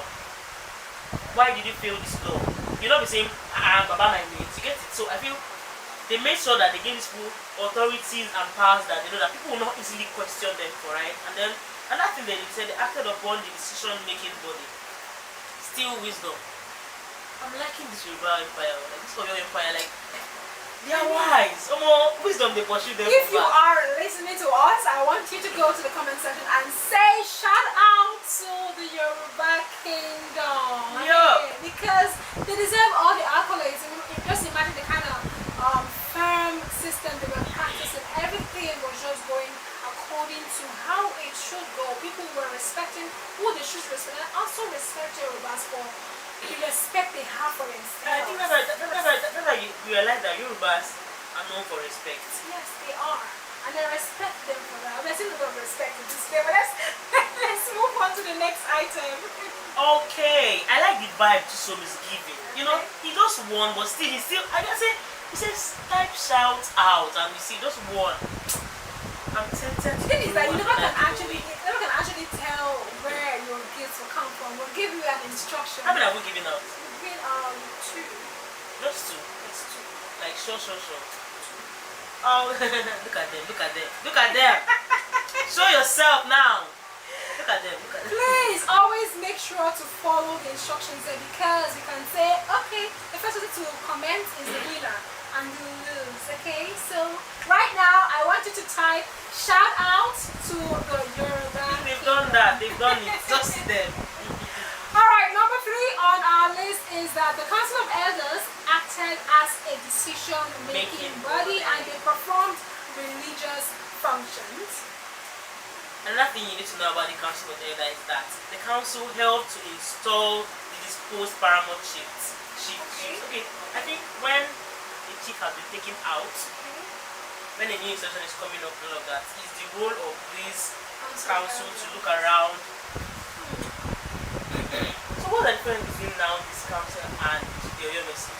Why did you fail this law? You're not be saying, Baba my mate. You get it? So I feel they made sure that they gave these people authorities and powers that they know that people will not easily question them for, right? And then another thing they said, they acted upon the decision-making body. Still wisdom. I'm liking this Yoruba Empire, this Oyo Empire, they are wise. Wisdom they pursue them. If you are listening to us, I want you to go to the comment section and say shout out to the Yoruba Kingdom. Yeah. Because they deserve all the accolades. Just imagine the kind of firm system they were practicing. Everything was just going according to how it should go. People were respecting who they should respect, and also respect Yorubas for the respect they have for themselves. I think that's why you realize that Yorubas are known for respect. Yes, they are. And I respect them for that. We're still going to respect it this day, but let's move on to the next item. Okay. I like the vibe to so misgiving. He just won, but still, he says type shout out, and you see, just won. I'm tempted. The thing is that you never can actually tell where your gifts will come from. We'll give you an instruction. How many are we giving out? We'll give 2. Just 2. It's 2. Like sure. Oh, look at them. Show yourself now. Look at them. Please always make sure to follow the instructions there, because you can say, okay, the first person to comment is the winner and you lose. Okay, so right now I want you to type shout out to the Yoruba. They've done that. They've done it. Just them. Alright, number 3 on our list is that the Council of Elders acted as a decision-making body and they performed religious functions. Another thing you need to know about the Council of Elders is that the council helped to install the disposed paramount chiefs. Okay, I think when a chief has been taken out, when a new institution is coming up and all of that, it's the role of this council to look around. So what's the difference between now this council and the Oyo Mesi?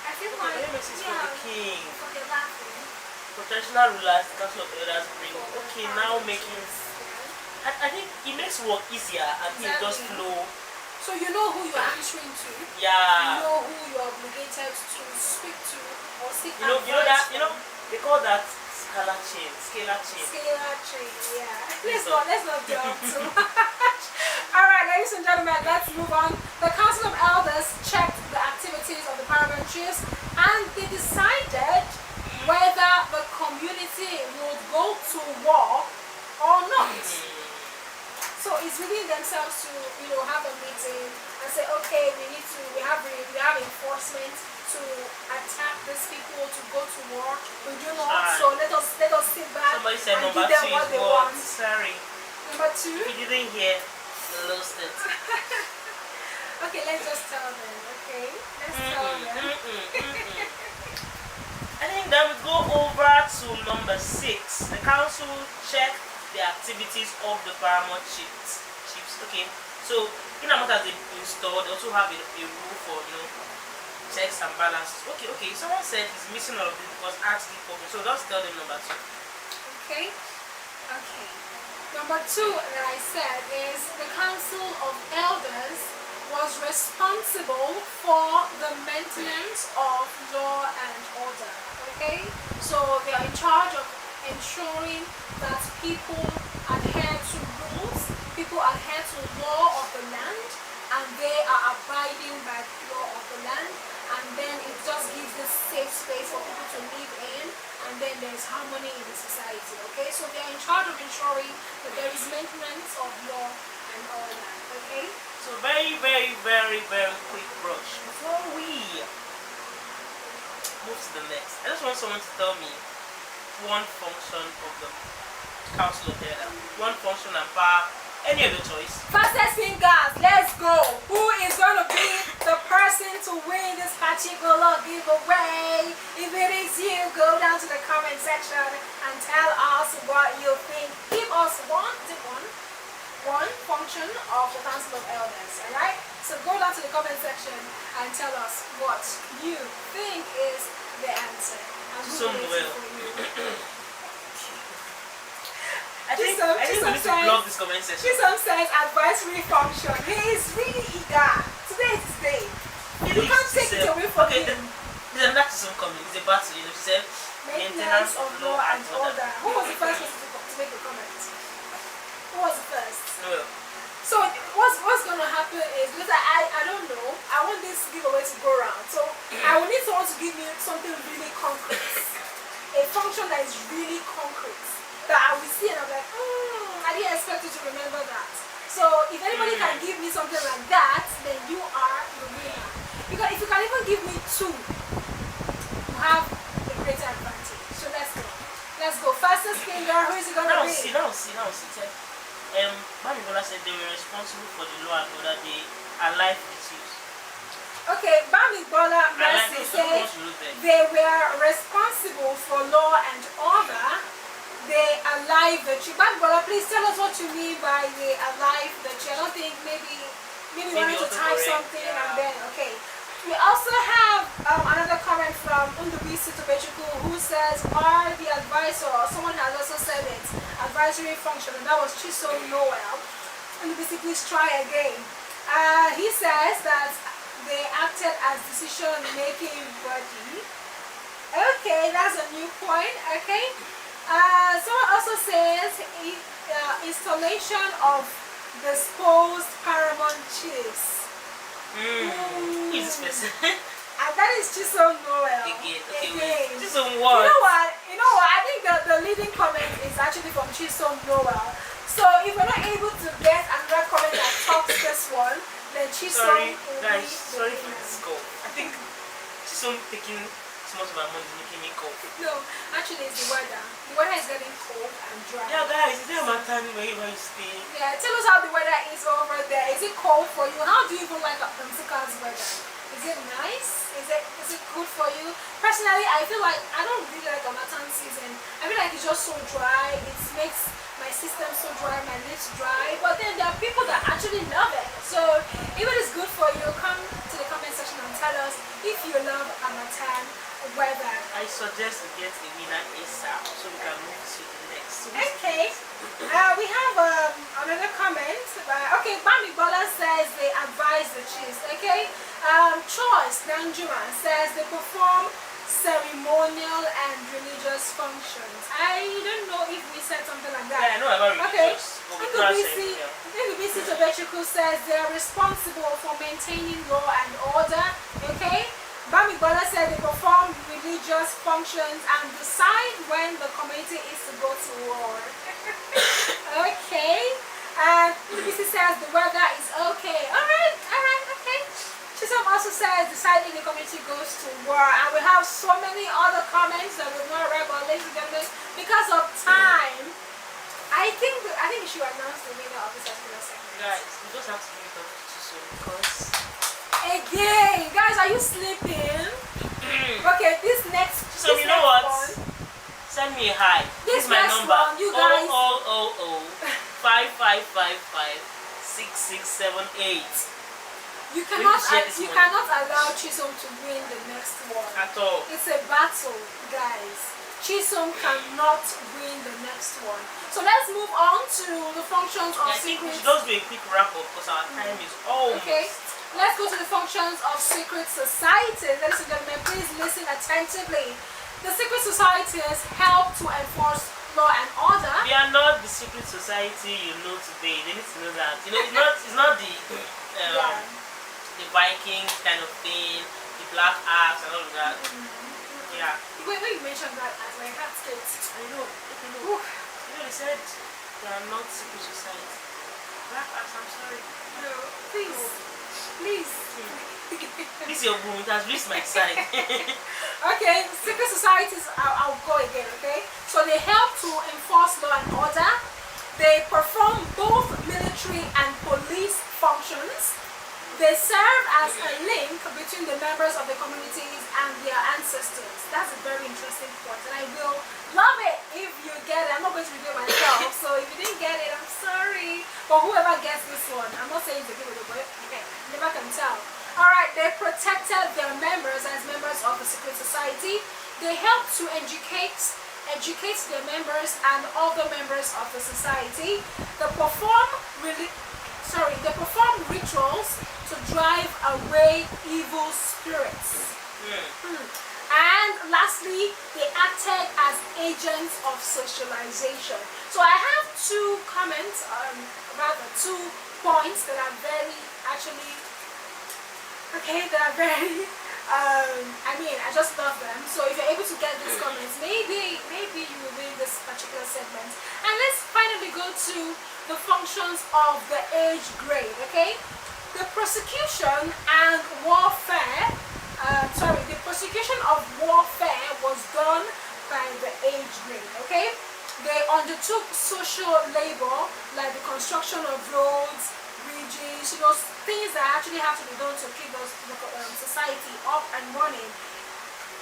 I feel The Oyo Mesi is for the king. For the laughing. For traditional rulers, the Council of Elders bring, okay, now making. I think it makes work easier and things just flow. So you know who you're answering to. Yeah. You know who you're obligated to speak to or seek You know advice that they call that scalar chain. Scalar chain, yeah. Let's not delve too much. Alright, ladies and gentlemen, let's move on. The Council of Elders checked the activities of the paramount chiefs and they decided whether the community would go to war or not. So is within themselves to, have a meeting and say, okay, we have enforcement to attack these people, to go to war. We do not. So let us sit back Somebody said and number give them 2 what is they what? want. Sorry. Number 2. If you didn't hear, you lost it. Okay, let's just tell them. Okay, let's tell them. I think then we go over to number 6. The council check the activities of the paramount chiefs. Okay, so in as much as they install, they also have a rule for checks and balances. Okay. Someone said he's missing all of this because asked it for me. So just tell them number 2. Okay. Number 2 that I said is the council of elders was responsible for the maintenance of law and order. Okay, so they are in charge of ensuring that people adhere to rules, people adhere to law of the land, and they are abiding by the law of the land. And then it just gives this safe space for people to live in, and then there's harmony in the society. Okay, so they are in charge of ensuring that there is maintenance of law and order. Okay. So very, very, very, very quick brush before we move to the next. I just want someone to tell me one function of the council of elder, one function and power, any of your choice. Fastest fingers, let's go. Who is going to be the person to win this particular giveaway? If it is you, go down to the comment section and tell us what you think. Give us one function of the council of elders. Alright, so go down to the comment section and tell us what you think is the answer. And who So is it well. for you? I think we need to block this comment section. Chisom says advisory function. He is really eager. Today is his day. You can't take it away from him. Then that is some comment. It's a battle, She said Maintenance of law and order. Who was the first person to make the comment? Who was the first? No. So what's gonna happen is, because I don't know, I want this giveaway to go around. So I will need someone to give me something really concrete. A function that is really concrete. That I will see and I'm like, I didn't expect you to remember that. So if anybody can give me something like that, then you are the winner. Because if you can even give me 2, you have a greater advantage. So let's go. Let's go. Fastest finger, who is it gonna be? Now see. Mami Bola said they were responsible for the law and order. They are life issues. Okay, Bami Bola Mercy said they were responsible for law and order. They alive the tree. Bami Bola, please tell us what you mean by they alive the tree. I don't think maybe you wanted to type something and then okay. We also have another comment from Undubisi Tobechuku who says are the advisor. Someone has also said it. Advisory function, and that was Chisom Noel. Undubisi, please try again. He says that they acted as decision-making body. Okay, that's a new point. Okay. Someone also says installation of disposed paramount chiefs. He's specific. And that is Chisom Noel. Again. Chisom what? You know what? I think the leading comment is actually from Chisom Noel. So if we're not able to get another comment that tops this one, then Chisom will guys, be sorry for this call. I think Chisom taking so much of my money is making me cold. No, actually it's the weather. The weather is getting cold and dry. Yeah guys, is there a matter where you stay? Yeah, tell us how the weather is over there. Is it cold for you? How do you even like Pumsika's weather? Is it nice? Is it good for you? Personally, I feel like I don't really like Hamatan season. I feel like it's just so dry. It makes my system so dry, my lips dry. But then there are people that actually love it. So if it is good for you, come to the comment section and tell us if you love Hamatan weather. I suggest we get a winner ASAP so we can move to the next. Okay. We have another comment. Okay, Bami Bola says they advise the chiefs. Okay. Choice Danjuma says they perform ceremonial and religious functions. I don't know if we said something like that. Yeah, I know about religious. Okay. Ndubisi Tobechuku says they are responsible for maintaining law and order. Okay. Bami Bola said they perform religious functions and decide when the community is to go to war. Okay. And Ndubisi Tracy says the weather is okay. Alright, okay. Chisom also says deciding the community goes to war. And we have so many other comments that we've not read, but ladies and gentlemen, because of time, I think we should announce the winner of this particular segment. Guys, we just have to give it up to Chisom because Again, guys, are you sleeping? Okay, this next. So this you know next what? one, Send me a hi. This is my next number. one, you guys. 55555668. you share this you one. cannot allow Chisom to win the next one. At all. It's a battle, guys. Chisom cannot win the next one. So let's move on to the functions of I think we secret. should just do a quick wrap up because our time is almost. Okay. Let's go to the functions of secret societies. Ladies and gentlemen, please listen attentively. The secret societies help to enforce law and order. They are not the secret society you know today. They need to know that. You know, it's not the the Viking kind of thing, the black axe and all of that. Yeah. When you mentioned that, as my heart skipped. I know. You know, they said they are not secret society. Black axe, I'm sorry. No, please. Please. This is your room. It has reached my side. Okay, secret societies, I'll go again, okay? So they help to enforce law and order. They perform both military and police functions. They serve as a link between the members of the communities and their ancestors. That's a very interesting point, and I will love it if you get it. I'm not going to reveal myself, so if you didn't get it, I'm sorry. But whoever gets this one, I'm not saying to give it away, okay, never can tell. Alright, they protected their members as members of the secret society. They help to educate their members and other members of the society. They perform rituals to drive away evil spirits. And lastly, they acted as agents of socialization. So I have two comments, rather 2 points that are very I just love them. So if you're able to get these comments, maybe you will win this particular segment. And let's finally go to the functions of the age grade, okay? The prosecution and warfare, the prosecution of warfare was done by the age grade, okay? They undertook social labor like the construction of roads, bridges, things that actually have to be done to keep the society up and running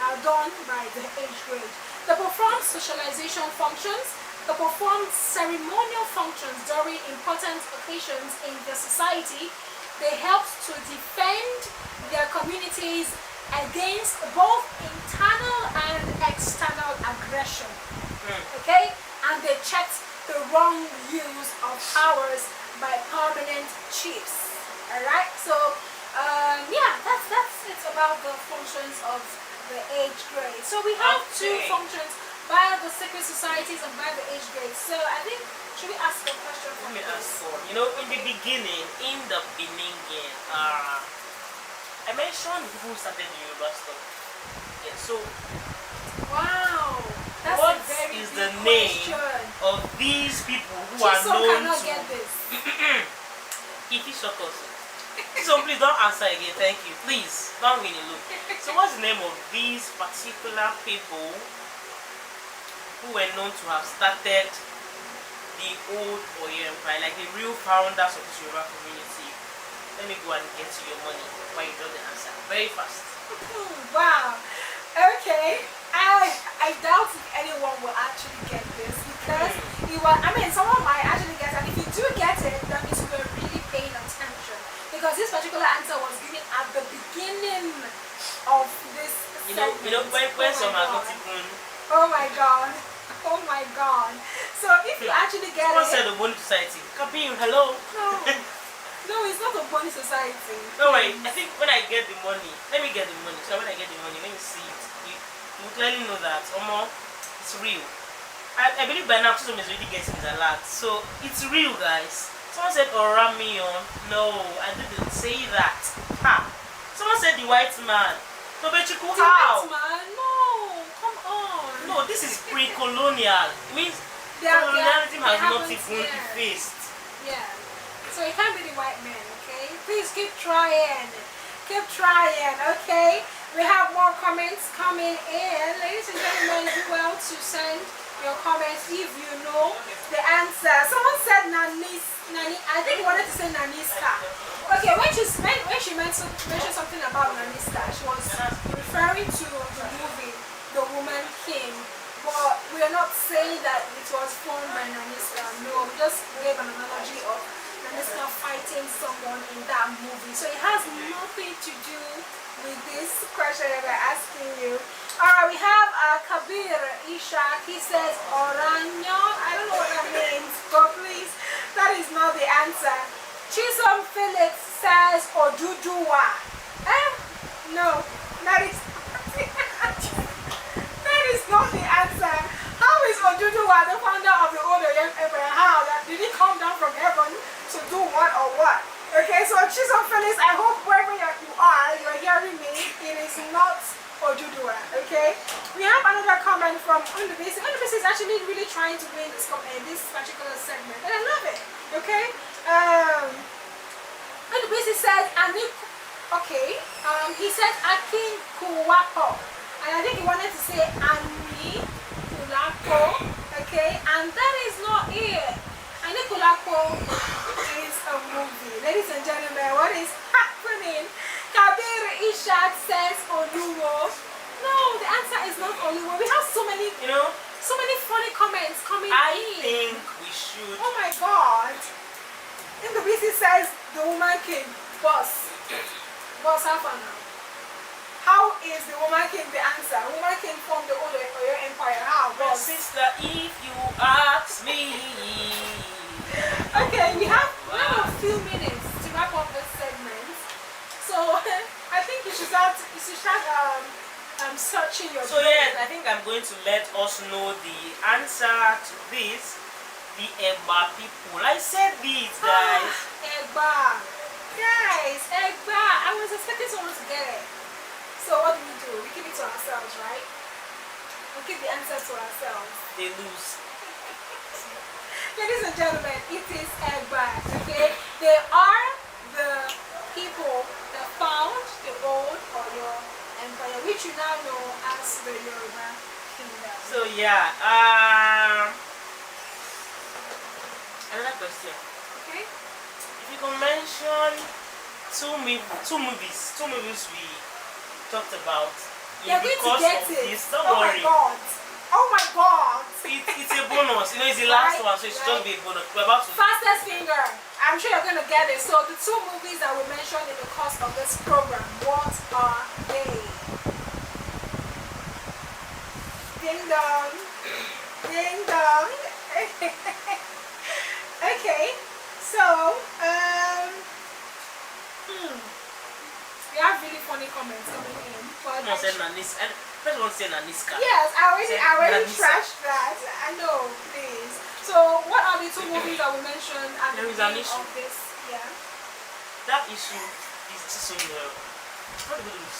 are done by the age grade. They perform socialization functions. They perform ceremonial functions during important occasions in the society. They help to defend their communities against both internal and external aggression. Okay? And they checked the wrong use of powers by permanent chiefs. Alright? So, that's it about the functions of the age grade. So we have two functions by the secret societies and by the age grade. So I think, should we ask a question from Let me this? ask one. In the beginning, I mentioned who started the Yoruba stuff. Yeah, so Wow, that's what a very is big the name question. of these people who are Chisom known cannot to get this. Ifi Shokos? So please don't answer again, thank you. Please, don't really look. So what's the name of these particular people who were known to have started the old Oyo Empire, like the real founders of this Yoruba community? Let me go and get to your money while you know the answer. Very fast. Wow. Okay. I doubt if anyone will actually get this because someone might actually get it. And if you do get it, that means you were really paying attention. Because this particular answer was given at the beginning of this segment. When some are not even. Oh my god. Oh my god. So if you actually get Someone it. said the Boni Society. Kabir, hello. No, it's not a Boni Society. No way. I think when I get the money, let me get the money. So when I get the money, when you see it, you clearly know that it's real. I believe by now Chisom is already getting his alert. So it's real, guys. Someone said Oramion. No, I didn't say that. Someone said the white man. No, but you could how? White man? No, come on. No, this is pre-colonial. It means colonialism has not even effaced. Yeah. So it Just keep trying. Keep trying, okay? We have more comments coming in. Ladies and gentlemen, do well to send your comments if you know the answer. Someone said Nani. I think he wanted to say Naniska. Okay, when she mentioned something about Naniska, she was referring to the movie The Woman King. But we are not saying that it was formed by Naniska. No, we just gave an analogy of Naniska fighting someone in that movie. So it has nothing to do with this question that we're asking you. Alright, we have Kabir Ishak. He says Oranyo. I don't know what that means, but please, that is not the answer. Chisom Felix says Oduduwa. No, that is that is not the answer. How is Oduduwa the founder of the Old Young Empire? How? Did he come down from heaven to do what or what? Okay, so Chisom Felix, I hope wherever you are, you're hearing me. It is not Oduduwa, okay? We have another comment from Undubisi. Undubisi is actually really trying to win this particular segment, and I love it, okay? Undubisi said, he said Akin Kuwapo, and I think he wanted to say Ani Kulapo, okay? And that is not it. Ani Kulapo is a movie. Ladies and gentlemen, what is happening? Kabir Ishak says Oluwo. No, the answer is not Oluwo. We have so many, so many funny comments coming in. I think we should. Oh my God. Ndubisi says The Woman King. Boss Alpha now. How is The Woman King the answer? Woman King from the Old Empire. How? My Boss. sister, if you ask me. Okay, we have a few minutes to wrap up this segment. So I think you should start searching your So yes, I think I'm going to let us know the answer to this. The Egba people. I said this, guys. Egba. Guys, Egba. I was expecting someone to get it. So what do? We keep it to ourselves, right? We keep the answer to ourselves. They lose. Ladies and gentlemen, it is Egba, okay? They are the people that found the old Oyo Empire, which you now know as the Yoruba Kingdom. So yeah, another question. Okay? If you can mention two movies we talked about in You're the going to course get of it. this, don't Oh worry. my God. Oh my God. It's a bonus. It's the last Right, one, so it should right. just be a bonus. We're about to. Fastest finger. I'm sure you're going to get it. So the two movies that we mentioned in the course of this program, what are they? Ding dong. Ding dong. Okay. So, we have really funny comments coming in. But Someone said Naniska. First one said Naniska. yes, I already Naniska. trashed that. I know, please. So, what are the two movies that we mentioned at the There is an beginning issue. of this? Yeah. That issue is just so well. What do we do this?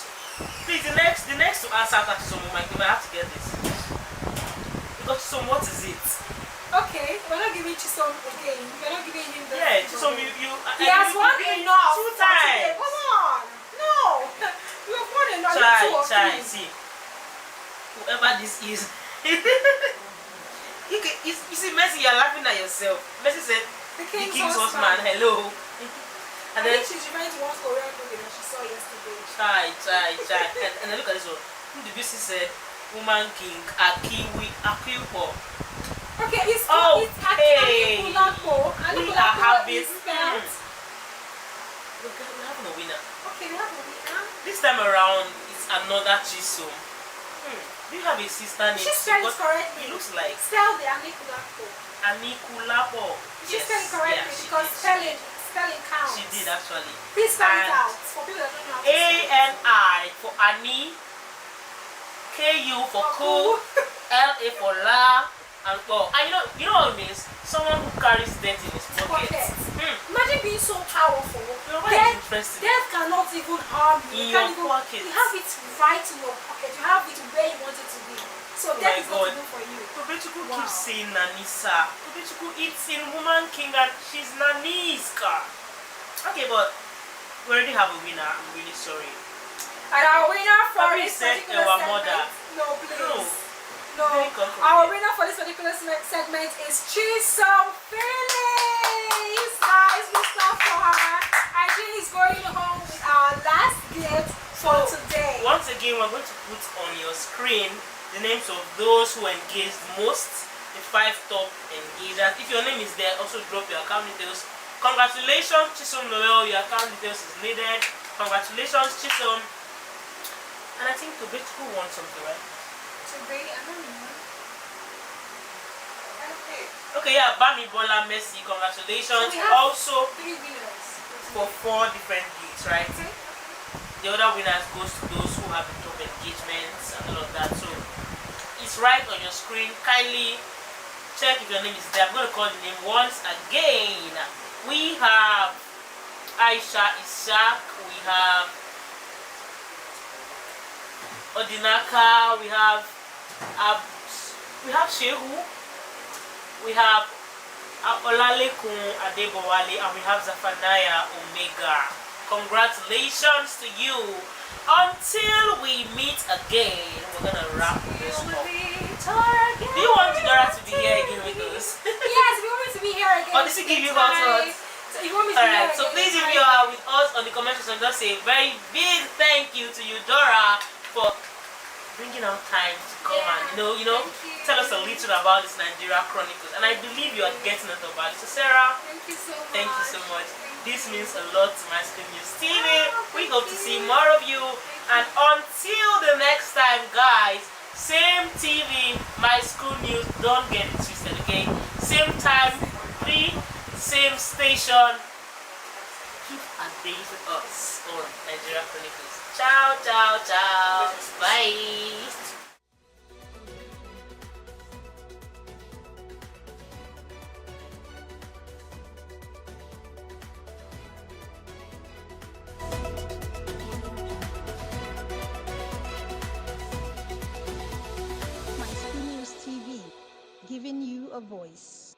Please, the next to answer after Chisom, we might have to get this. Because Chisom, what is it? Okay, we're not giving Chisom again. We're not giving him the. Yeah, Chisom, he you has won enough. two for today. times. Come on. No. You have won enough. Try, Two or three. see. Whoever this is. you see, Messi, you're laughing at yourself. Messi said, The the King's King's Horseman. Horseman, hello. I And then, think she's referring to one Korean movie that she saw yesterday. try. And then look at this one. The BC said, Woman King, Akipo. Okay, it's Okay. Anikulapo. We are having. is spelled. We're having a winner. Okay, we have a winner. This time around, it's another Chisom. Do you have a sister named She spelled it Because correctly. it looks like Spell the Anikulapo. Anikulapo. She spelled it correctly she because did. spelling counts. She did actually. Please spell it And out for people that don't know how to spell. ANI for Annie, KU for cool, LA for la, and oh, and you know what it means? Someone who carries death in his pocket. Pockets. Imagine being so powerful. What is interesting? Death cannot even harm you. In You can't your even- pocket. You have it right in your pocket. You have it where you want it to be. So Oh death my is God. not even for you. Tobechuku Wow. keeps saying Nanisa. Tobechuku eats in Woman King and she's Naniska. Okay, but We already have a winner. I'm really sorry. And our winner for Have you this said particular our segment, mother? no, please. No. No. Didn't come from Our here. winner for this particular segment is Chisom Phillips. Guys, we clap for her. And she is going home with our last gift for today. Once again, we're going to put on your screen the names of those who engaged most, the 5 top engagers. If your name is there, also drop your account details. Congratulations, Chisom Noel, your account details is needed. Congratulations, Chisom. And I think Tobechu won something, right? Today, I don't know. Okay, yeah, Bami Bola Messi, congratulations. So we have Also 3 winners. for 4 different gigs, right? Okay. The other winners goes to those who have the top engagements and all of that. So it's right on your screen. Kindly check if your name is there. I'm going to call the name once again. We have Aisha Ishak, we have Odinaka, we have Shehu, we have Olalekun Adebowale, and we have Zafanaya Omega. Congratulations to you. Until we meet again, we're gonna wrap this up. Do you want Dora to be here again with us? Yes, we want me to be here again. Or does he give you hot shots? So you want me to be here Alright, again? so please, if you are with us on the comment section, just say a very big thank you to you, Dora, for bringing out time to come and thank you. tell us a little about this Nigeria Chronicles. And I believe you are getting it about it. So Sarah, Thank you so much. thank you so much. Thank This you. means a lot to My School News TV. We thank hope to you. see more of you. And until the next time, guys, same TV, My School News. Don't get it twisted, okay? Same time, same station. Keep updated with us on Nigeria Chronicles. Ciao, ciao, ciao. Bye. My School News TV, giving you a voice.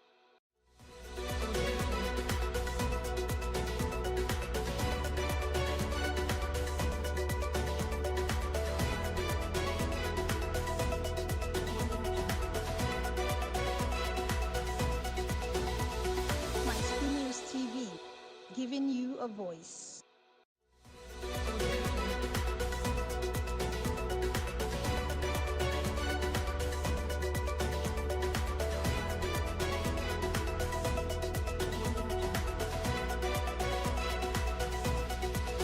My School News TV, giving you a voice.